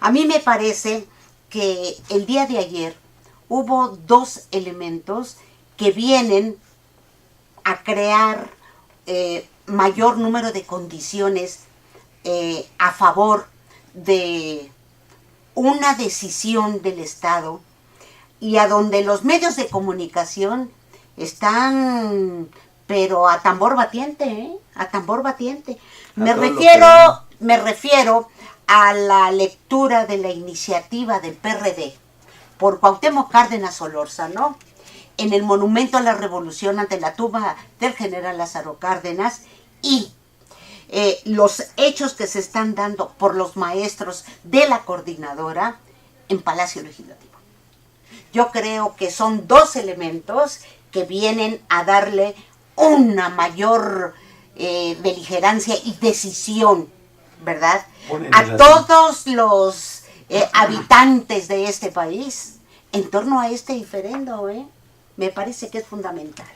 A mí me parece que el día de ayer hubo dos elementos que vienen a crear mayor número de condiciones a favor de una decisión del Estado, y a donde los medios de comunicación están, pero a tambor batiente, a tambor batiente. Me refiero a la lectura de la iniciativa del PRD por Cuauhtémoc Cárdenas Solórzano en el Monumento a la Revolución ante la tumba del general Lázaro Cárdenas, y los hechos que se están dando por los maestros de la coordinadora en Palacio Legislativo. Yo creo que son dos elementos que vienen a darle una mayor beligerancia y decisión, ¿verdad?, a todos los habitantes de este país en torno a este diferendo. Me parece que es fundamental.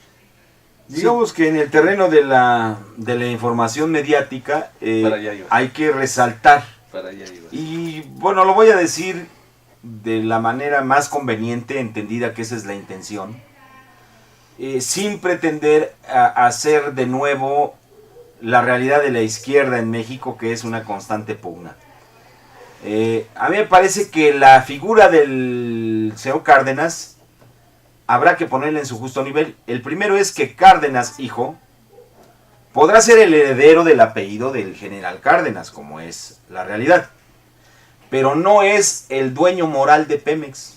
Digamos que en el terreno de la información mediática
Para allá iba.
hay que resaltar,
Para allá iba.
y bueno, lo voy a decir de la manera más conveniente, entendida que esa es la intención, sin pretender hacer de nuevo la realidad de la izquierda en México, que es una constante pugna. A mí me parece que la figura del señor Cárdenas habrá que ponerla en su justo nivel. El primero es que Cárdenas, hijo, podrá ser el heredero del apellido del general Cárdenas, como es la realidad, pero no es el dueño moral de Pemex,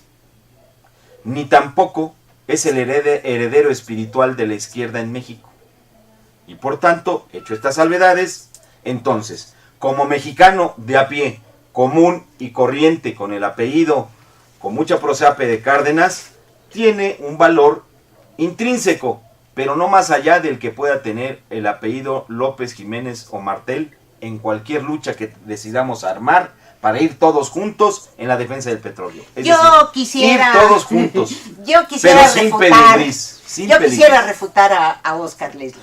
ni tampoco es el heredero espiritual de la izquierda en México. Y por tanto, hecho estas salvedades, entonces, como mexicano de a pie, común y corriente, con el apellido con mucha prosape de Cárdenas, tiene un valor intrínseco, pero no más allá del que pueda tener el apellido López, Jiménez o Martel en cualquier lucha que decidamos armar para ir todos juntos en la defensa del petróleo. Es decir,
quisiera
ir todos juntos,
yo quisiera
pero sin
refutar,
peligris, sin
yo
peligris.
quisiera refutar a Oscar Leslie.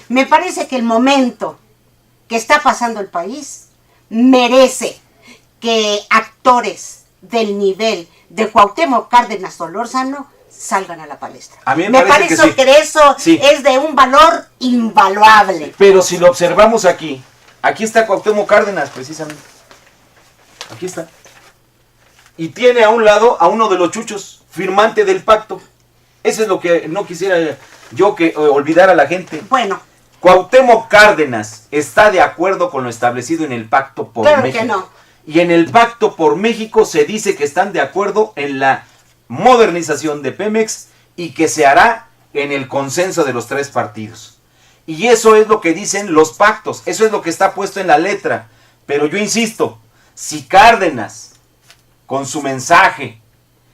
Me parece que el momento que está pasando el país merece que actores del nivel de Cuauhtémoc Cárdenas Solórzano salgan a la palestra.
A mí me
me
parece
parece
que
que eso
Sí.
es de un valor invaluable.
Pero si lo observamos aquí está Cuauhtémoc Cárdenas precisamente. Aquí está. Y tiene a un lado a uno de los chuchos, firmante del pacto. Eso es lo que no quisiera yo que olvidar a la gente.
Bueno,
Cuauhtémoc Cárdenas está de acuerdo con lo establecido en el Pacto por
claro
México.
que no.
Y en el Pacto por México se dice que están de acuerdo en la modernización de Pemex y que se hará en el consenso de los tres partidos. Y eso es lo que dicen los pactos, eso es lo que está puesto en la letra. Pero yo insisto, si Cárdenas, con su mensaje,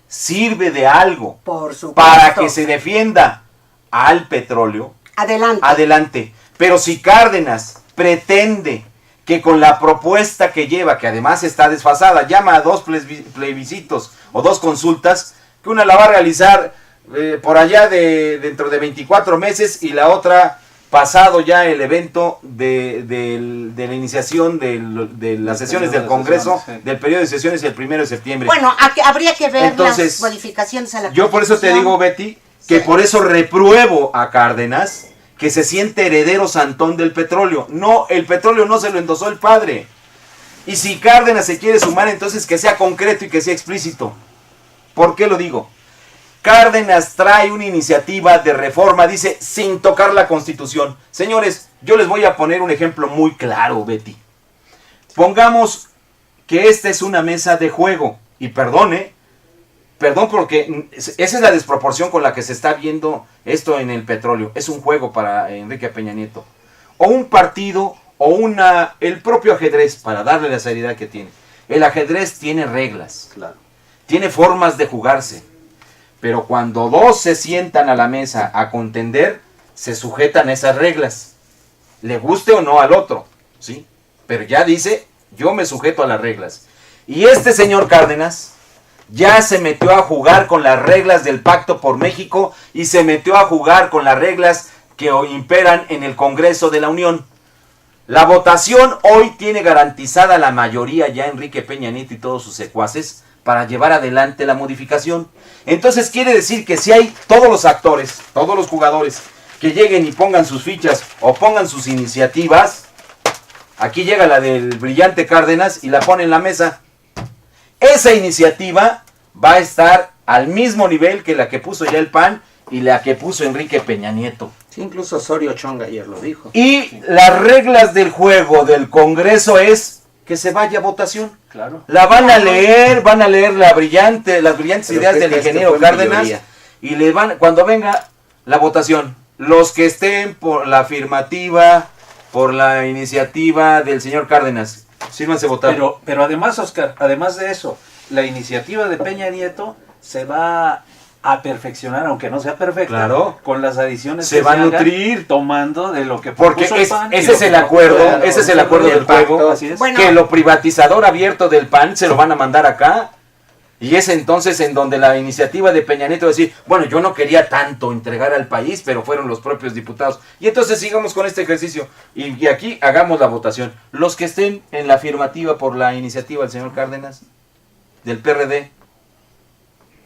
sirve de algo
Por supuesto.
para que se defienda al petróleo,
Adelante.
adelante. Pero si Cárdenas pretende que con la propuesta que lleva, que además está desfasada, llama a dos plebiscitos o dos consultas, que una la va a realizar por allá dentro de 24 meses y la otra pasado ya el evento de la iniciación de las sesiones del Congreso, del periodo de sesiones el 1 de septiembre.
Bueno, habría que ver
Entonces,
las modificaciones a la
yo por eso te
Constitución.
digo, Betty, que
Sí.
por eso repruebo a Cárdenas que se siente heredero santón del petróleo. No, el petróleo no se lo endosó el padre. Y si Cárdenas se quiere sumar, entonces que sea concreto y que sea explícito. ¿Por qué lo digo? Cárdenas trae una iniciativa de reforma, dice, sin tocar la Constitución. Señores, yo les voy a poner un ejemplo muy claro, Betty. Pongamos que esta es una mesa de juego. Y perdón porque esa es la desproporción con la que se está viendo esto en el petróleo. Es un juego para Enrique Peña Nieto. O un partido, o el propio ajedrez, para darle la seriedad que tiene. El ajedrez tiene reglas,
Claro.
tiene formas de jugarse. Pero cuando dos se sientan a la mesa a contender, se sujetan a esas reglas. Le guste o no al otro, ¿sí? Pero ya dice, yo me sujeto a las reglas. Y este señor Cárdenas ya se metió a jugar con las reglas del Pacto por México y se metió a jugar con las reglas que hoy imperan en el Congreso de la Unión. La votación hoy tiene garantizada la mayoría ya Enrique Peña Nieto y todos sus secuaces para llevar adelante la modificación. Entonces quiere decir que si hay todos los actores, todos los jugadores que lleguen y pongan sus fichas o pongan sus iniciativas, aquí llega la del brillante Cárdenas y la pone en la mesa. Esa iniciativa va a estar al mismo nivel que la que puso ya el PAN y la que puso Enrique Peña Nieto.
Sí, incluso Osorio Chong ayer lo dijo.
Y las reglas del juego del Congreso es que se vaya a votación.
Claro.
La van a leer las brillantes
¿Pero
ideas
qué
del
crees que
ingeniero
fue
Cárdenas
mayoría?
y cuando venga la votación, los que estén por la afirmativa, por la iniciativa del señor Cárdenas, sírvanse a votar.
Pero además, Oscar, además de eso, la iniciativa de Peña Nieto se va a perfeccionar, aunque no sea perfecta,
Claro.
con las adiciones
Se
que
va a
hagan,
nutrir.
tomando de lo que
Porque
propuso el PAN y
ese
lo
es
que
el acuerdo,
propuso
ese es el acuerdo del juego,
así es.
Bueno.
que lo privatizador abierto del PAN se lo van a mandar acá. Y es entonces en donde la iniciativa de Peña Nieto va a decir, bueno, yo no quería tanto entregar al país, pero fueron los propios diputados. Y entonces sigamos con este ejercicio. Y aquí hagamos la votación. Los que estén en la afirmativa por la iniciativa del señor Cárdenas, del PRD.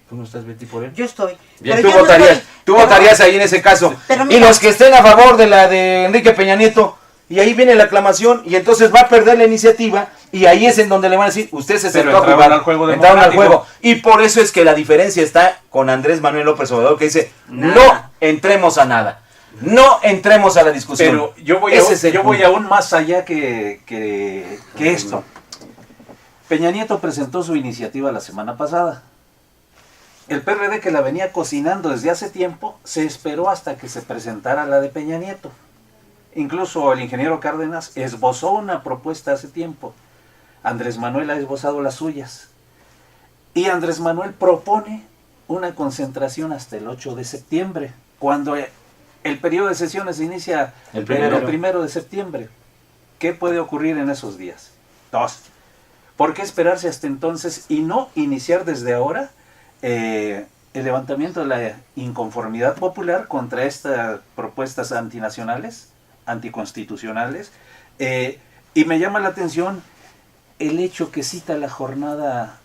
¿Tú no estás, Betty, por él?
Yo estoy.
Bien,
Pero
tú
yo no
votarías,
estoy-
tú
pero-
votarías ahí en ese caso.
Pero
Y
mira-
los que estén a favor de la de Enrique Peña Nieto, y ahí viene la aclamación, y entonces va a perder la iniciativa, y ahí es en donde le van a decir, usted se
Pero
sentó a
entraron
jugar,
al juego
entraron al
democrático.
juego. Y por eso es que la diferencia está con Andrés Manuel López Obrador, que dice,
Nada.
no entremos a nada, no entremos a la discusión.
Pero yo voy,
Ese es el
voy
punto.
aún más allá que esto. Peña Nieto presentó su iniciativa la semana pasada. El PRD, que la venía cocinando desde hace tiempo, se esperó hasta que se presentara la de Peña Nieto. Incluso el ingeniero Cárdenas esbozó una propuesta hace tiempo. Andrés Manuel ha esbozado las suyas. Y Andrés Manuel propone una concentración hasta el 8 de septiembre, cuando el periodo de sesiones inicia
El primero.
el 1 de septiembre. ¿Qué puede ocurrir en esos días? 2. ¿Por qué esperarse hasta entonces y no iniciar desde ahora el levantamiento de la inconformidad popular contra estas propuestas antinacionales, anticonstitucionales? Y me llama la atención el hecho que cita la jornada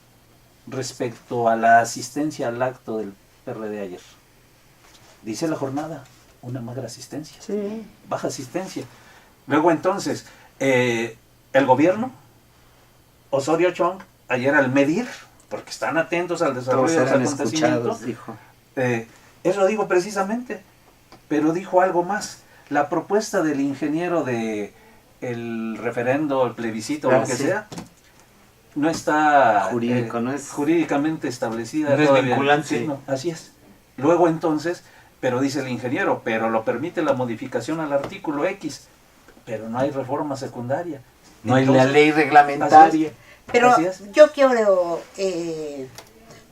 respecto a la asistencia al acto del PRD ayer. Dice la jornada, una magra asistencia, baja asistencia. Luego entonces, el gobierno, Osorio Chong, ayer al medir, porque están atentos al desarrollo
Todos
de los
eran
acontecimientos,
escuchados, dijo.
eso digo precisamente, pero dijo algo más. La propuesta del ingeniero de el referendo, el plebiscito, lo que
sí.
sea, no está
Jurídico, no es-
jurídicamente establecida.
No es
todavía.
vinculante.
Sí, no, así es. Luego entonces, pero dice el ingeniero, pero lo permite la modificación al artículo X, pero no hay reforma secundaria.
No hay la
Entonces,
ley reglamentaria.
Pero
Así es.
yo quiero,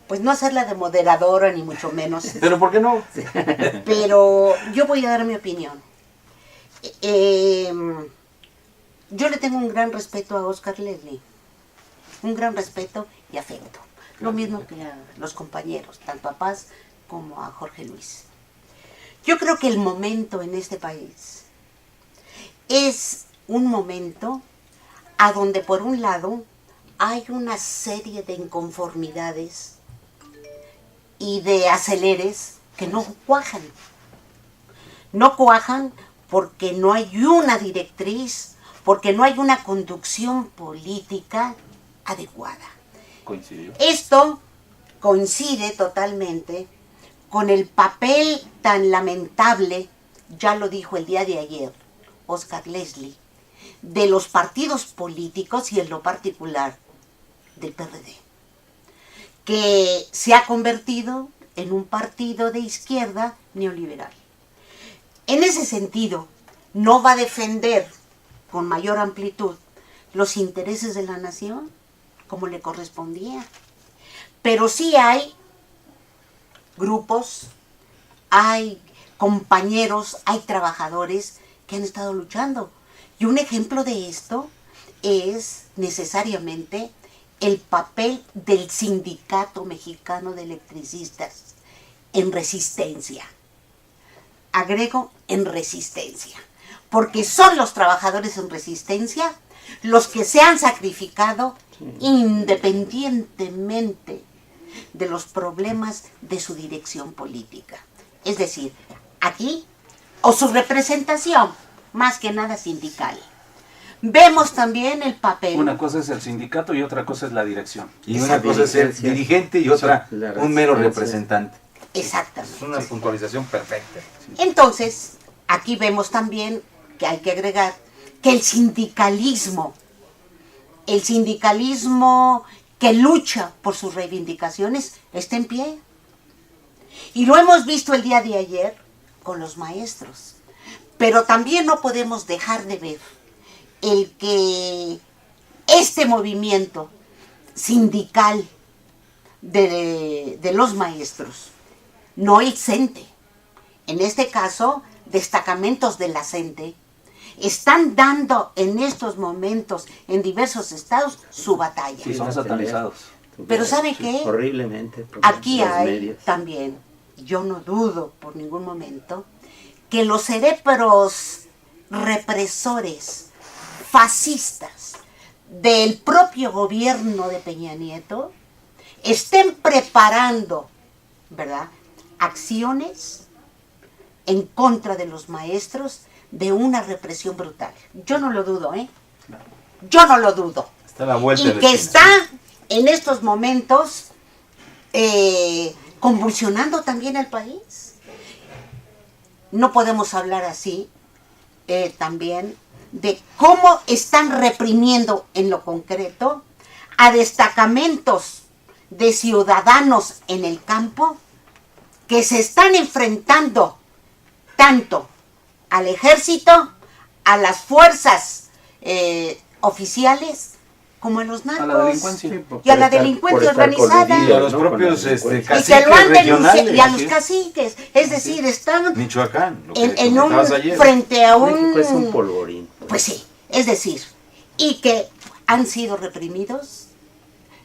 pues no hacerla de moderadora ni mucho menos,
Pero ¿por qué no?
pero yo voy a dar mi opinión. Yo le tengo un gran respeto a Oscar Leslie, un gran respeto y afecto, lo mismo que a los compañeros, tanto a Paz como a Jorge Luis. Yo creo que el momento en este país es un momento a donde por un lado hay una serie de inconformidades y de aceleres que no cuajan. No cuajan porque no hay una directriz, porque no hay una conducción política adecuada.
Coincidió.
Esto coincide totalmente con el papel tan lamentable, ya lo dijo el día de ayer Oscar Leslie, de los partidos políticos y en lo particular del PRD, que se ha convertido en un partido de izquierda neoliberal. En ese sentido, no va a defender con mayor amplitud los intereses de la nación, como le correspondía. Pero sí hay grupos, hay compañeros, hay trabajadores que han estado luchando. Y un ejemplo de esto es necesariamente el papel del Sindicato Mexicano de Electricistas en resistencia. Agrego en resistencia, porque son los trabajadores en resistencia los que se han sacrificado independientemente de los problemas de su dirección política. Es decir, aquí, o su representación, más que nada sindical. Vemos también el papel.
Una cosa es el sindicato y otra cosa es la dirección.
Y una cosa es ser dirigente y otra un mero representante.
Exactamente.
Es una puntualización perfecta.
Entonces, aquí vemos también que hay que agregar que el sindicalismo que lucha por sus reivindicaciones está en pie. Y lo hemos visto el día de ayer con los maestros. Pero también no podemos dejar de ver el que este movimiento sindical de los maestros, no el CENTE, en este caso destacamentos de la CENTE, están dando en estos momentos en diversos estados su batalla.
Sí, son satanizados.
Pero ¿sabe qué?
Horriblemente.
Aquí hay también, yo no dudo por ningún momento, que los cerebros represores, fascistas del propio gobierno de Peña Nieto estén preparando, ¿verdad?, acciones en contra de los maestros de una represión brutal. Yo no lo dudo, ¿eh? Yo no lo dudo.
Está a la vuelta
Y
de la
que
esquina.
está en estos momentos convulsionando también el país. No podemos hablar así también de cómo están reprimiendo en lo concreto a destacamentos de ciudadanos en el campo que se están enfrentando tanto al ejército, a las fuerzas oficiales, como a los narcos.
A la delincuencia.
Y a la delincuencia organizada.
Y a los propios
Y que
caciques
lo han denunciado,
regionales.
y a los caciques. Es decir, están
Michoacán, lo que
en un,
comentabas ayer.
frente a
México es un
un...
polvorín.
Pues sí, es decir, y que han sido reprimidos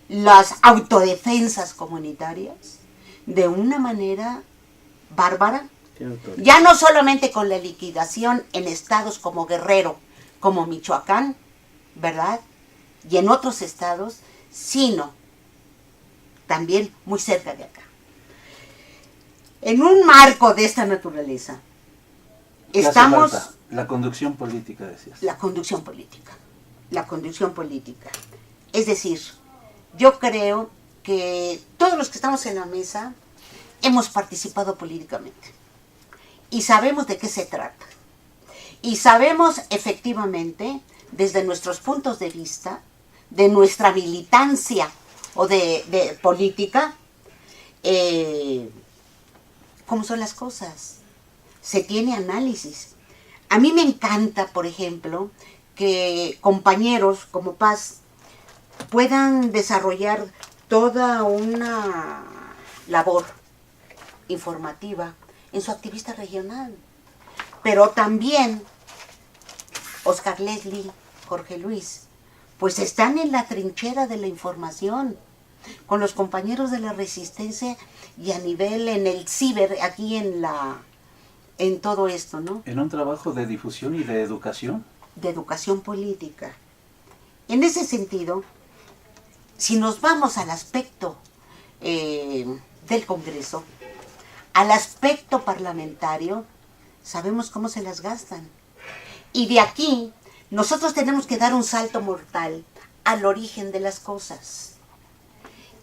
las autodefensas comunitarias de una manera bárbara, ya no solamente con la liquidación en estados como Guerrero, como Michoacán, ¿verdad?, y en otros estados, sino también muy cerca de acá. En un marco de esta naturaleza,
¿Qué hace
estamos...
falta? La conducción política, decías.
La conducción política. La conducción política. Es decir, yo creo que todos los que estamos en la mesa hemos participado políticamente. Y sabemos de qué se trata. Y sabemos efectivamente, desde nuestros puntos de vista, de nuestra militancia o de política, cómo son las cosas. Se tiene análisis. A mí me encanta, por ejemplo, que compañeros como Paz puedan desarrollar toda una labor informativa en su activista regional. Pero también Oscar Leslie, Jorge Luis, pues están en la trinchera de la información, con los compañeros de la resistencia y a nivel en el ciber, aquí en todo esto, ¿no?
En un trabajo de difusión y de educación.
De educación política. En ese sentido, si nos vamos al aspecto del Congreso, al aspecto parlamentario, sabemos cómo se las gastan. Y de aquí, nosotros tenemos que dar un salto mortal al origen de las cosas.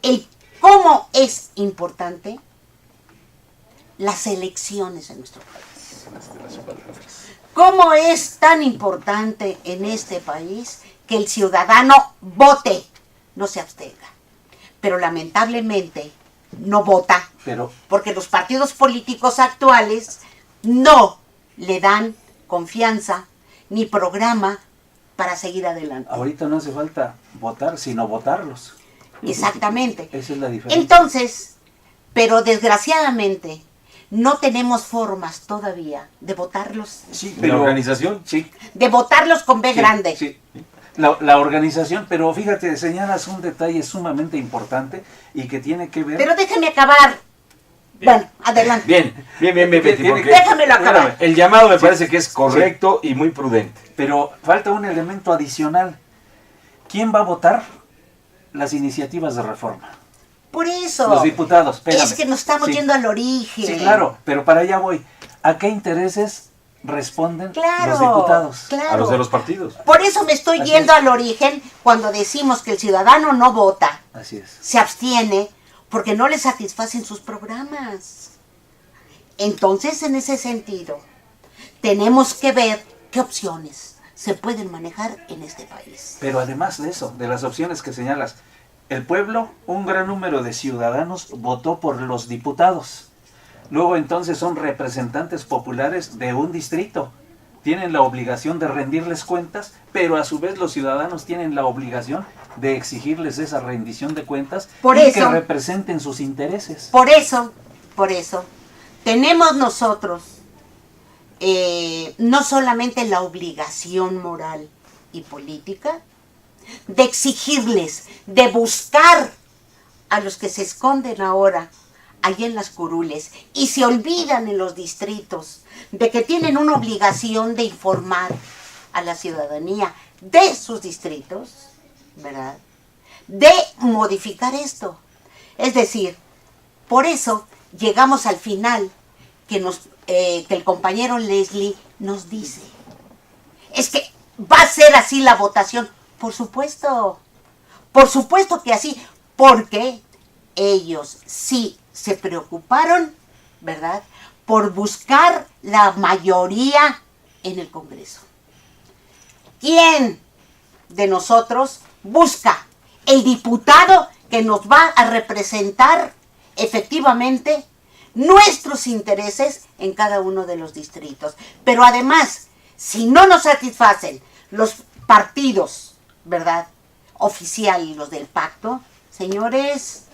El cómo es importante las elecciones en nuestro país. ¿Cómo es tan importante en este país que el ciudadano vote, no se abstenga? Pero lamentablemente no vota, porque los partidos políticos actuales no le dan confianza ni programa para seguir adelante.
Ahorita no hace falta votar, sino votarlos.
Exactamente.
Esa es la diferencia.
Entonces, pero desgraciadamente no tenemos formas todavía de votarlos.
Sí,
¿De la organización?
Sí.
De votarlos con B
Sí,
grande.
sí. La organización, pero fíjate, señalas un detalle sumamente importante y que tiene que ver...
Pero déjame acabar. Bueno, adelante.
Bien, Betty, porque
Déjamelo acabar.
el llamado me parece que es correcto y muy prudente.
Pero falta un elemento adicional. ¿Quién va a votar las iniciativas de reforma?
Por eso.
Los diputados, espérame.
Es que nos estamos
Sí.
yendo al origen.
Sí, claro, pero para allá voy. ¿A qué intereses responden los diputados?
Claro.
A los de los partidos.
Por eso me estoy
Así
yendo
es.
al origen cuando decimos que el ciudadano no vota,
Así es.
se abstiene, porque no le satisfacen sus programas. Entonces, en ese sentido, tenemos que ver qué opciones se pueden manejar en este país.
Pero además de eso, de las opciones que señalas, el pueblo, un gran número de ciudadanos votó por los diputados. Luego entonces son representantes populares de un distrito. Tienen la obligación de rendirles cuentas, pero a su vez los ciudadanos tienen la obligación de exigirles esa rendición de cuentas y que representen sus intereses.
Por eso, tenemos nosotros no solamente la obligación moral y política de exigirles, de buscar a los que se esconden ahora allí en las curules y se olvidan en los distritos de que tienen una obligación de informar a la ciudadanía de sus distritos, ¿verdad? De modificar esto. Es decir, por eso llegamos al final que el compañero Leslie nos dice, es que va a ser así la votación. Por supuesto que así, porque ellos sí se preocuparon, ¿verdad?, por buscar la mayoría en el Congreso. ¿Quién de nosotros busca el diputado que nos va a representar efectivamente nuestros intereses en cada uno de los distritos? Pero además, si no nos satisfacen los partidos, ¿verdad?, oficial y los del pacto, señores,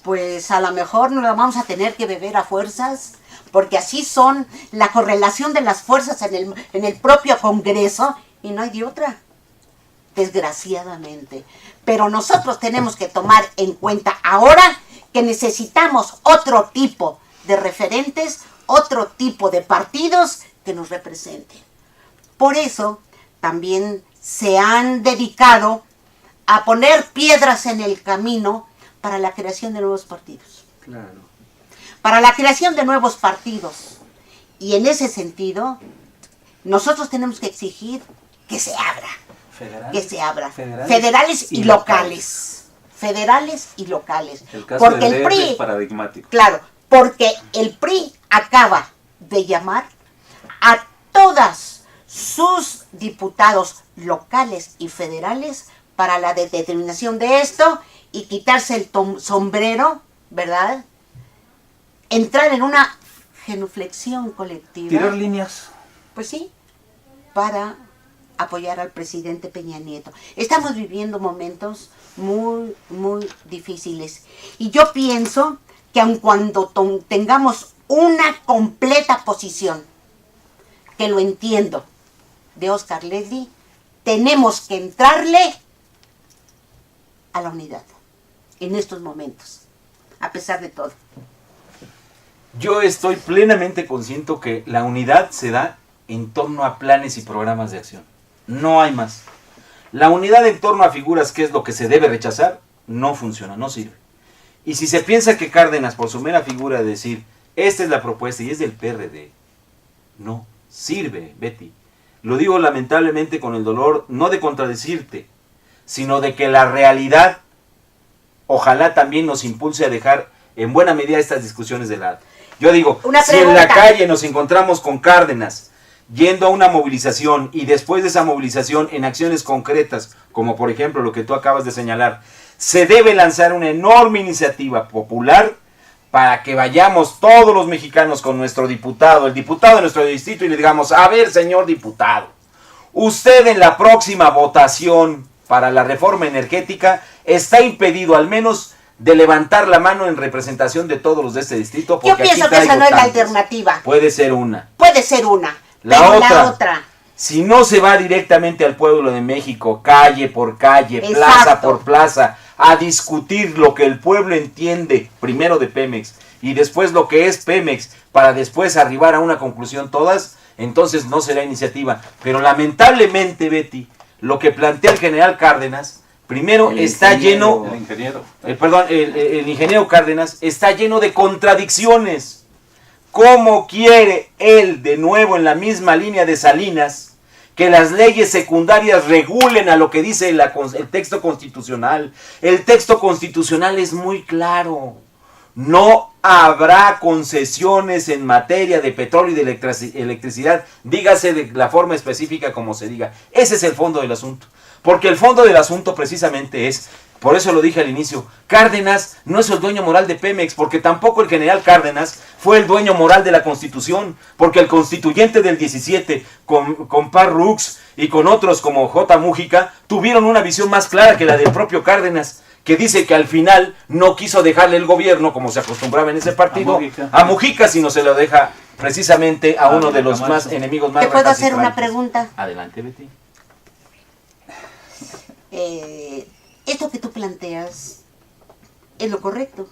pues a lo mejor nos la vamos a tener que beber a fuerzas, porque así son la correlación de las fuerzas en el propio Congreso y no hay de otra, desgraciadamente. Pero nosotros tenemos que tomar en cuenta ahora que necesitamos otro tipo de referentes, otro tipo de partidos que nos representen. Por eso también se han dedicado a poner piedras en el camino para la creación de nuevos partidos.
Claro.
Para la creación de nuevos partidos. Y en ese sentido, nosotros tenemos que exigir que se abra.
Federales,
Que se abra.
federales
Federales y locales. Federales y locales.
El caso
Porque
del
el
DF
PRI,
es paradigmático.
claro, porque el PRI acaba de llamar a todas sus diputados locales y federales para la determinación de esto y quitarse el sombrero, ¿verdad? Entrar en una genuflexión colectiva.
Tirar líneas.
Pues sí, para apoyar al presidente Peña Nieto. Estamos viviendo momentos muy, muy difíciles. Y yo pienso que aun cuando tengamos una completa posición, que lo entiendo, de Óscar Leslie, tenemos que entrarle a la unidad en estos momentos, a pesar de todo.
Yo estoy plenamente consciente que la unidad se da en torno a planes y programas de acción. No hay más. La unidad en torno a figuras, que es lo que se debe rechazar, no funciona, no sirve. Y si se piensa que Cárdenas, por su mera figura de decir, esta es la propuesta y es del PRD, no sirve, Betty. Lo digo lamentablemente con el dolor, no de contradecirte, sino de que la realidad ojalá también nos impulse a dejar en buena medida estas discusiones de lado. Yo digo, si en la calle nos encontramos con Cárdenas yendo a una movilización y después de esa movilización en acciones concretas, como por ejemplo lo que tú acabas de señalar, se debe lanzar una enorme iniciativa popular para que vayamos todos los mexicanos con nuestro diputado, el diputado de nuestro distrito, y le digamos, a ver, señor diputado, usted en la próxima votación para la reforma energética está impedido al menos de levantar la mano en representación de todos los de este distrito.
Yo pienso que esa no es la alternativa.
Puede ser una.
Puede ser una,
la
otra,
si no se va directamente al pueblo de México, calle por calle,
exacto,
plaza por plaza, a discutir lo que el pueblo entiende, primero de Pemex, y después lo que es Pemex, para después arribar a una conclusión todas, entonces no será iniciativa. Pero lamentablemente, Betty, lo que plantea el general Cárdenas, primero está lleno, el ingeniero Cárdenas está lleno de contradicciones. ¿Cómo quiere él, de nuevo en la misma línea de Salinas, que las leyes secundarias regulen a lo que dice el texto constitucional? El texto constitucional es muy claro. No habrá concesiones en materia de petróleo y de electricidad, dígase de la forma específica como se diga. Ese es el fondo del asunto. Porque el fondo del asunto precisamente es, por eso lo dije al inicio, Cárdenas no es el dueño moral de Pemex, porque tampoco el general Cárdenas fue el dueño moral de la Constitución, porque el constituyente del 17, con Parrux y con otros como J. Mújica, tuvieron una visión más clara que la del propio Cárdenas, que dice que al final no quiso dejarle el gobierno, como se acostumbraba en ese partido, a Mujica, sino se lo deja precisamente a uno de los más enemigos más.
¿Te puedo hacer una pregunta?
Adelante, Betty.
Esto que tú planteas es lo correcto.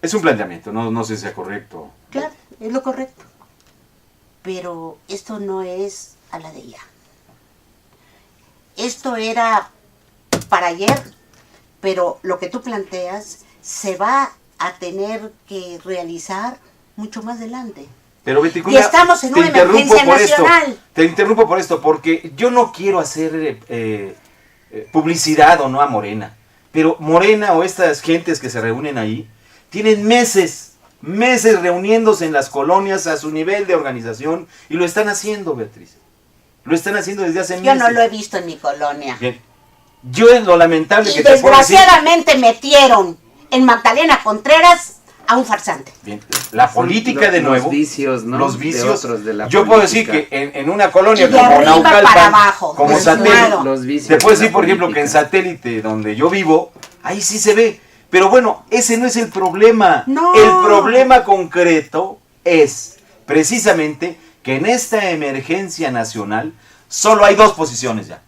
Es un planteamiento, no sé si sea correcto.
Claro, es lo correcto. Pero esto no es a la de ya. Esto era para ayer, pero lo que tú planteas se va a tener que realizar mucho más adelante.
Pero Betty,
y estamos en una emergencia nacional.
Te interrumpo por esto, porque yo no quiero hacer publicidad o no a Morena, pero Morena o estas gentes que se reúnen ahí tienen meses reuniéndose en las colonias a su nivel de organización y lo están haciendo, Beatriz. Lo están haciendo desde hace meses.
Yo no lo he visto en mi colonia.
Bien. Yo es lo lamentable
y
que te puedo decir.
Desgraciadamente metieron en Magdalena Contreras a un farsante.
Bien. La política de nuevo.
Los vicios, ¿no?
Los vicios.
De otros de la
yo puedo decir que en una colonia
de
como Naucalpan, como
pues
Satélite,
los vicios
te puedo
de
decir,
la
por ejemplo, que en Satélite, donde yo vivo, ahí sí se ve. Pero bueno, ese no es el problema.
No.
El problema concreto es precisamente que en esta emergencia nacional solo hay dos posiciones ya.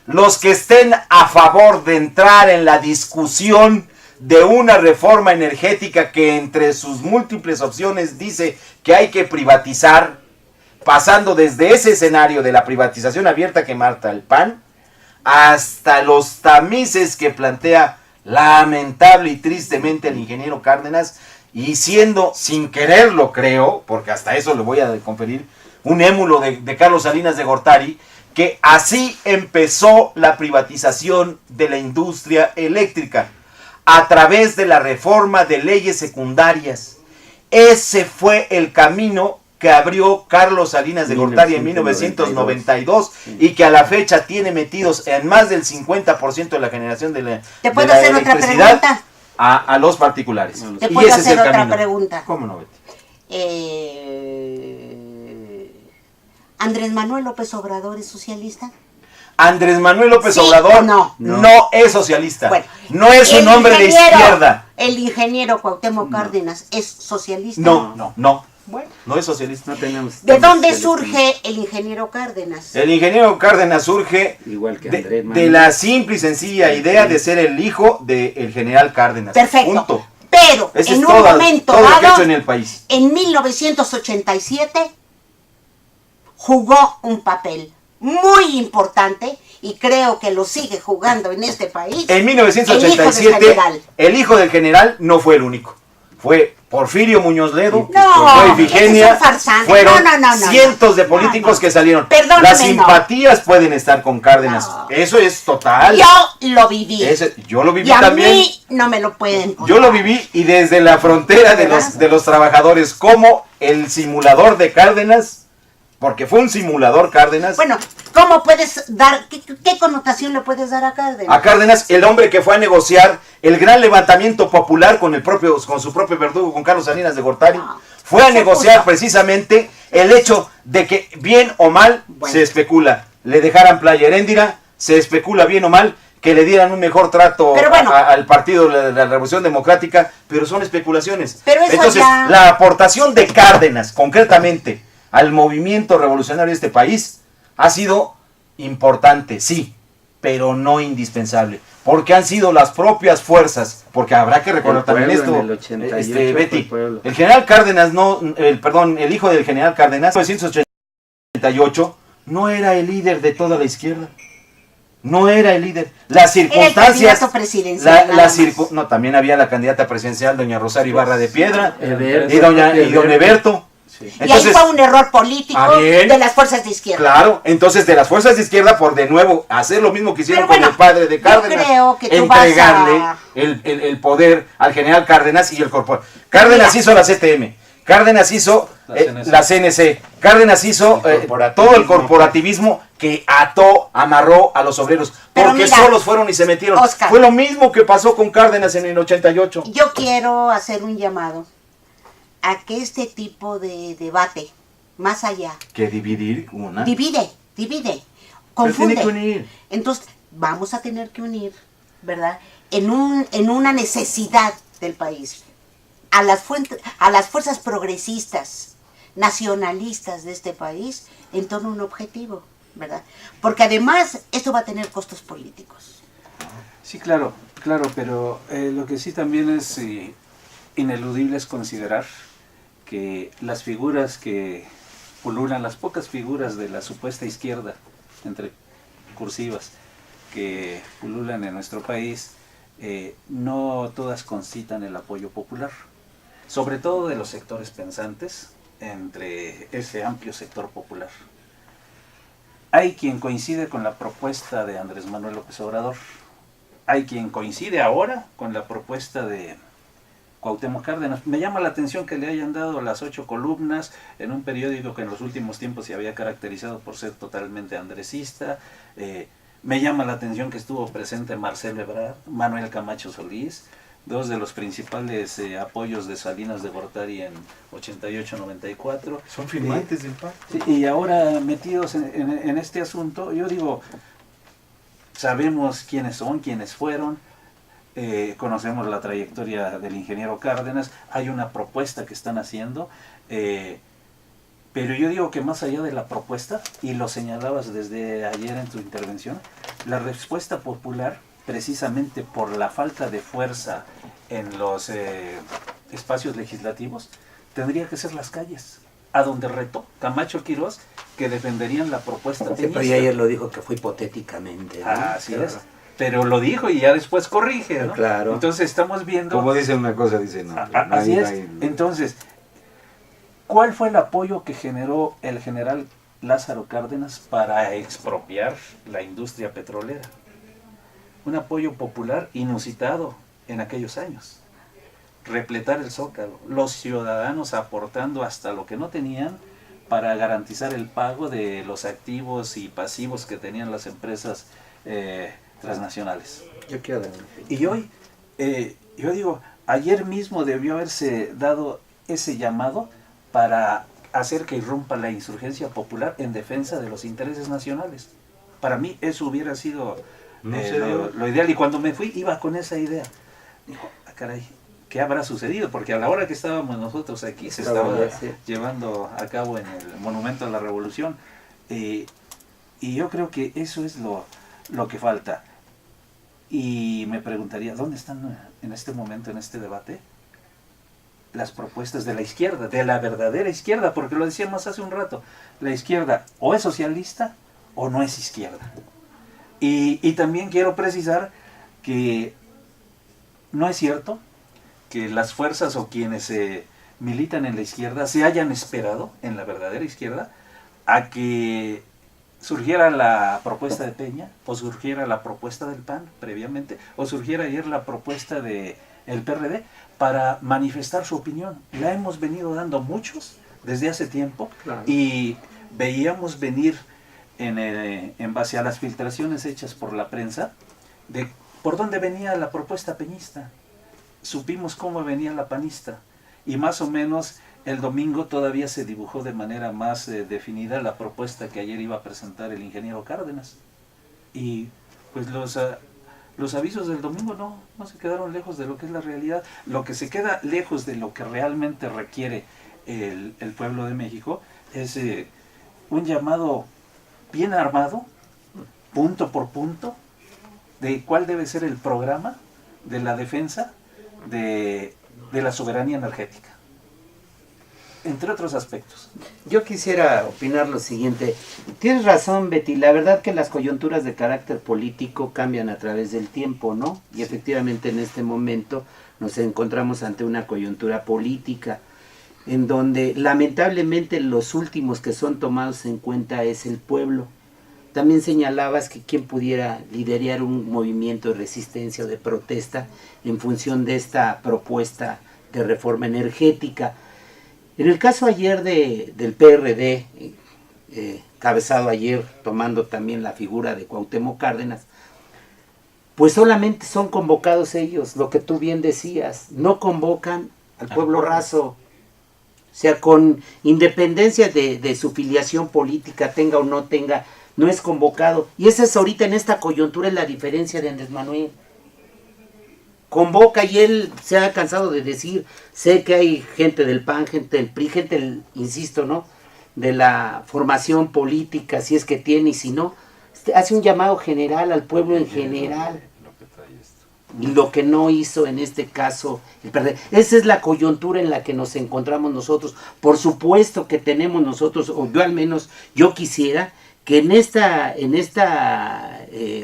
Los que estén a favor de entrar en la discusión de una reforma energética que entre sus múltiples opciones dice que hay que privatizar, pasando desde ese escenario de la privatización abierta que marca el PAN, hasta los tamices que plantea lamentable y tristemente el ingeniero Cárdenas, y siendo, sin quererlo creo, porque hasta eso le voy a conferir, un émulo de Carlos Salinas de Gortari, que así empezó la privatización de la industria eléctrica, a través de la reforma de leyes secundarias. Ese fue el camino que abrió Carlos Salinas de Gortari en 1992 y que a la fecha tiene metidos en más del 50% de la generación de la
¿Te puedo hacer otra pregunta?
A los particulares.
¿Te puedo hacer otra pregunta?
¿Cómo no, Betty?
¿Andrés Manuel López Obrador es socialista?
Andrés Manuel López
¿Sí
Obrador
o no?
No es socialista.
Bueno,
no es un hombre de izquierda.
¿El ingeniero Cuauhtémoc Cárdenas es socialista?
No.
Bueno.
No es socialista.
No tenemos.
¿De dónde surge el ingeniero Cárdenas?
El ingeniero Cárdenas surge
igual que Andrés
de la simple y sencilla idea de ser el hijo del general Cárdenas.
Perfecto.
Punto.
Pero
Ese
en
es
un
todo,
momento
todo lo que ha
dado,
hecho en el país.
en 1987, jugó un papel muy importante y creo que lo sigue jugando en este país.
En 1987, el hijo del general no fue el único. fue Porfirio Muñoz Ledo,
No,
fue
ese
Ifigenia,
es un farsante.
fueron
No,
cientos de
no,
políticos
no.
que salieron.
Perdóname,
Las
no.
simpatías pueden estar con Cárdenas,
No.
eso es total.
Yo lo viví.
Yo lo viví
y a
también.
mí no me lo pueden contar.
Yo lo viví y desde la frontera de
¿Verdad?
de los trabajadores, como el simulador de Cárdenas, porque fue un simulador Cárdenas.
Bueno, ¿cómo puedes dar, qué connotación le puedes dar a Cárdenas?
A Cárdenas, el hombre que fue a negociar el gran levantamiento popular con su propio verdugo, con Carlos Salinas de Gortari,
No,
fue a
esa
negociar
cosa.
precisamente el hecho de que bien o mal
Bueno.
se especula, le dejaran Playa Heréndira, se especula bien o mal que le dieran un mejor trato
Pero bueno.
al partido de la Revolución Democrática, pero son especulaciones.
Pero eso
Entonces,
ya-
la aportación de Cárdenas, concretamente, al movimiento revolucionario de este país, ha sido importante, sí, pero no indispensable, porque han sido las propias fuerzas, porque habrá que recordar
El
también
pueblo
esto,
en el 88 fue
Betty,
el pueblo.
el general Cárdenas, el hijo del general Cárdenas, en 1988, no era el líder de toda la izquierda, no era el líder, las circunstancias,
candidato presidencial, nada más.
no, también había la candidata presidencial, doña Rosario Ibarra de Piedra,
Eberto,
y don Eberto.
Sí.
Y ahí fue un error político
bien.
de las fuerzas de izquierda.
Claro, entonces de las fuerzas de izquierda por de nuevo hacer lo mismo que hicieron
Pero bueno,
con el padre de
yo
Cárdenas,
creo que tú vas
entregarle
a-
el poder al general Cárdenas y el corporal. Cárdenas hizo la CTM, Cárdenas hizo la CNC, Cárdenas hizo todo el corporativismo que amarró a los obreros,
Pero
porque
mira,
solos fueron y se metieron.
Oscar.
Fue lo mismo que pasó con Cárdenas en el 88.
Yo quiero hacer un llamado a que este tipo de debate, más allá,
Que dividir una.
divide,
Pero
confunde.
tiene que unir.
Entonces, vamos a tener que unir, ¿verdad? En una necesidad del país. A las fuerzas progresistas, nacionalistas de este país, en torno a un objetivo, ¿verdad? Porque además esto va a tener costos políticos.
Sí, claro, pero lo que sí también es ineludible es considerar que las figuras que pululan, las pocas figuras de la supuesta izquierda, entre cursivas, que pululan en nuestro país, no todas concitan el apoyo popular, sobre todo de los sectores pensantes, entre ese amplio sector popular. Hay quien coincide con la propuesta de Andrés Manuel López Obrador, hay quien coincide ahora con la propuesta de Cuauhtémoc Cárdenas. Me llama la atención que le hayan dado las 8 columnas en un periódico que en los últimos tiempos se había caracterizado por ser totalmente andresista. Me llama la atención que estuvo presente Marcelo Ebrard, Manuel Camacho Solís, dos de los principales apoyos de Salinas de Gortari en 88-94.
Son firmantes del pacto.
Sí, y ahora metidos en este asunto, yo digo, sabemos quiénes son, quiénes fueron, conocemos la trayectoria del ingeniero Cárdenas, hay una propuesta que están haciendo, pero yo digo que más allá de la propuesta, y lo señalabas desde ayer en tu intervención, la respuesta popular, precisamente por la falta de fuerza en los espacios legislativos, tendría que ser las calles, a donde retó Camacho Quirós, que defenderían la propuesta.
Sí, pero ya ayer lo dijo que fue hipotéticamente, ¿no?
Así
Claro.
es. Pero lo dijo y ya después corrige, ¿no?
Claro.
Entonces estamos viendo...
Como dice una cosa, dice no.
Así es. Entonces, ¿cuál fue el apoyo que generó el general Lázaro Cárdenas para expropiar la industria petrolera? Un apoyo popular inusitado en aquellos años. Repletar el Zócalo, los ciudadanos aportando hasta lo que no tenían para garantizar el pago de los activos y pasivos que tenían las empresas transnacionales.
Yo quiero dar-
Y hoy, yo digo, ayer mismo debió haberse dado ese llamado para hacer que irrumpa la insurgencia popular en defensa de los intereses nacionales. Para mí eso hubiera sido
No se dio.
lo ideal. Y cuando me fui iba con esa idea. Dijo, ah, caray, ¿qué habrá sucedido? Porque a la hora que estábamos nosotros aquí se estaba llevando a cabo en el Monumento a la Revolución. Y yo creo que eso es lo que falta. Y me preguntaría, ¿dónde están en este momento, en este debate, las propuestas de la izquierda, de la verdadera izquierda? Porque lo decíamos hace un rato, la izquierda o es socialista o no es izquierda. Y también quiero precisar que no es cierto que las fuerzas o quienes militan en la izquierda se hayan esperado, en la verdadera izquierda, a que surgiera la propuesta de Peña, o surgiera la propuesta del PAN previamente, o surgiera ayer la propuesta del PRD, para manifestar su opinión. La hemos venido dando muchos desde hace tiempo, claro. Y veíamos venir en base a las filtraciones hechas por la prensa, de por dónde venía la propuesta peñista. Supimos cómo venía la panista, y más o menos el domingo todavía se dibujó de manera más definida la propuesta que ayer iba a presentar el ingeniero Cárdenas. Y pues los avisos del domingo no se quedaron lejos de lo que es la realidad. Lo que se queda lejos de lo que realmente requiere el pueblo de México es un llamado bien armado, punto por punto, de cuál debe ser el programa de la defensa de la soberanía energética, entre otros aspectos.
Yo quisiera opinar lo siguiente. Tienes razón, Betty, la verdad que las coyunturas de carácter político cambian a través del tiempo, ¿no? Y efectivamente en este momento nos encontramos ante una coyuntura política en donde lamentablemente los últimos que son tomados en cuenta es el pueblo. También señalabas que quien pudiera liderar un movimiento de resistencia o de protesta en función de esta propuesta de reforma energética. En el caso ayer del PRD, cabezado ayer tomando también la figura de Cuauhtémoc Cárdenas, pues solamente son convocados ellos, lo que tú bien decías, no convocan al pueblo raso. O sea, con independencia de su filiación política, tenga o no tenga, no es convocado. Y esa es ahorita en esta coyuntura es la diferencia de Andrés Manuel. Convoca y él se ha cansado de decir, sé que hay gente del PAN, gente del PRI, gente, insisto, ¿no?, de la formación política, si es que tiene y si no, hace un llamado general al pueblo en general. Y lo que no hizo en este caso el PRD. Esa es la coyuntura en la que nos encontramos nosotros. Por supuesto que tenemos nosotros, o yo al menos, yo quisiera que en esta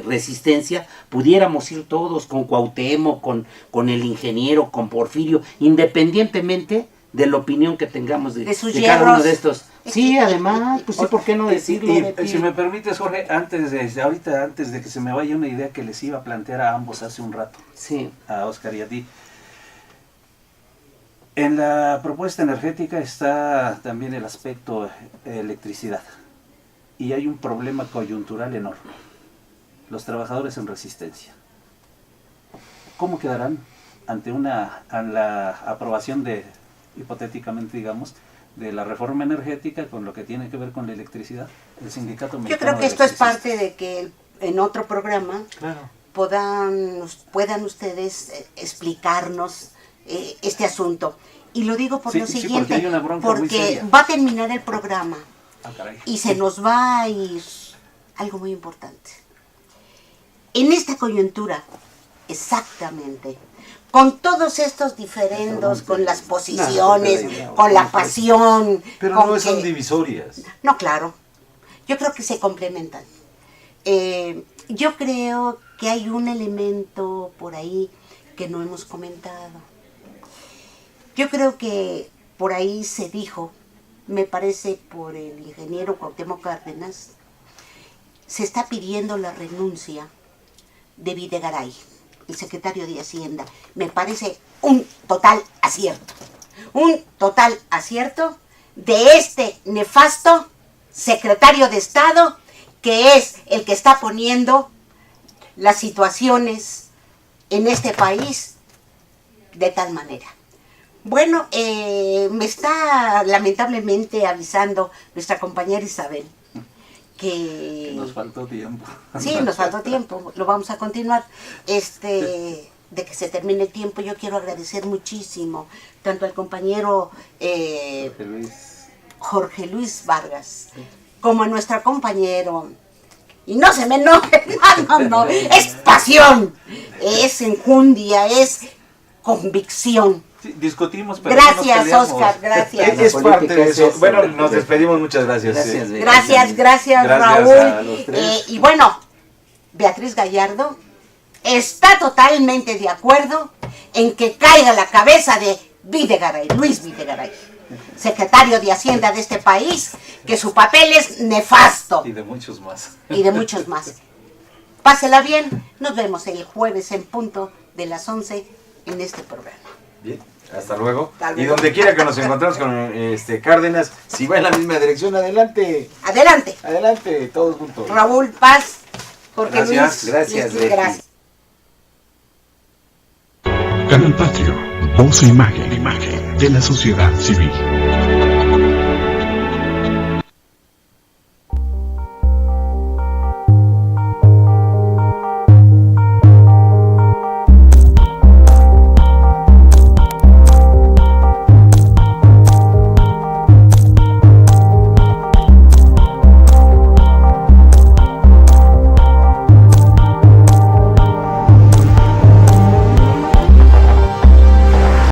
resistencia pudiéramos ir todos con Cuauhtémoc, con el ingeniero, con Porfirio, independientemente de la opinión que tengamos de cada uno de estos. Sí, además, pues sí, ¿por qué no decirlo?
Y si me permites, Jorge, antes de que se me vaya una idea que les iba a plantear a ambos hace un rato,
sí,
a Oscar y a ti. En la propuesta energética está también el aspecto electricidad. Y hay un problema coyuntural enorme. Los trabajadores en resistencia. ¿Cómo quedarán ante la aprobación hipotéticamente digamos, de la reforma energética con lo que tiene que ver con la electricidad? El sindicato mexicano.
Yo creo que esto es parte de que en otro programa, claro, puedan ustedes explicarnos este asunto. Y lo digo por lo siguiente, porque va a terminar el programa. Y se nos va a ir algo muy importante. En esta coyuntura, exactamente, con todos estos diferendos, con las posiciones, con la pasión.
Pero no son divisorias.
No, claro. Yo creo que se complementan. Yo creo que hay un elemento por ahí que no hemos comentado. Yo creo que por ahí se dijo, me parece por el ingeniero Cuauhtémoc Cárdenas, se está pidiendo la renuncia de Videgaray, el secretario de Hacienda. Me parece un total acierto de este nefasto secretario de Estado, que es el que está poniendo las situaciones en este país de tal manera. Bueno, me está lamentablemente avisando nuestra compañera Isabel que
nos faltó tiempo.
Sí, nos faltó tiempo, lo vamos a continuar. De que se termine el tiempo, yo quiero agradecer muchísimo tanto al compañero Jorge Luis Vargas, como a nuestro compañero, y no se me enoje, no, es pasión, es enjundia, es convicción.
Sí, discutimos, pero
gracias,
no
Oscar, gracias.
Es parte de eso. Bueno, nos despedimos, muchas gracias.
Gracias, Raúl. Y bueno, Beatriz Gallardo, está totalmente de acuerdo en que caiga la cabeza de Videgaray, Luis Videgaray, secretario de Hacienda de este país, que su papel es nefasto.
Y de muchos más.
Y de muchos más. Pásela bien, nos vemos el jueves en punto de las 11 en este programa.
Bien, hasta luego.
Hasta luego.
Y donde quiera que nos encontremos con Cárdenas, si va en la misma dirección, adelante.
Adelante.
Adelante, todos juntos.
Raúl Paz, Jorge
Gracias.
Luis.
Gracias,
Leslie,
Betty.
gracias.
Canal Patrio, voz e imagen de la sociedad civil.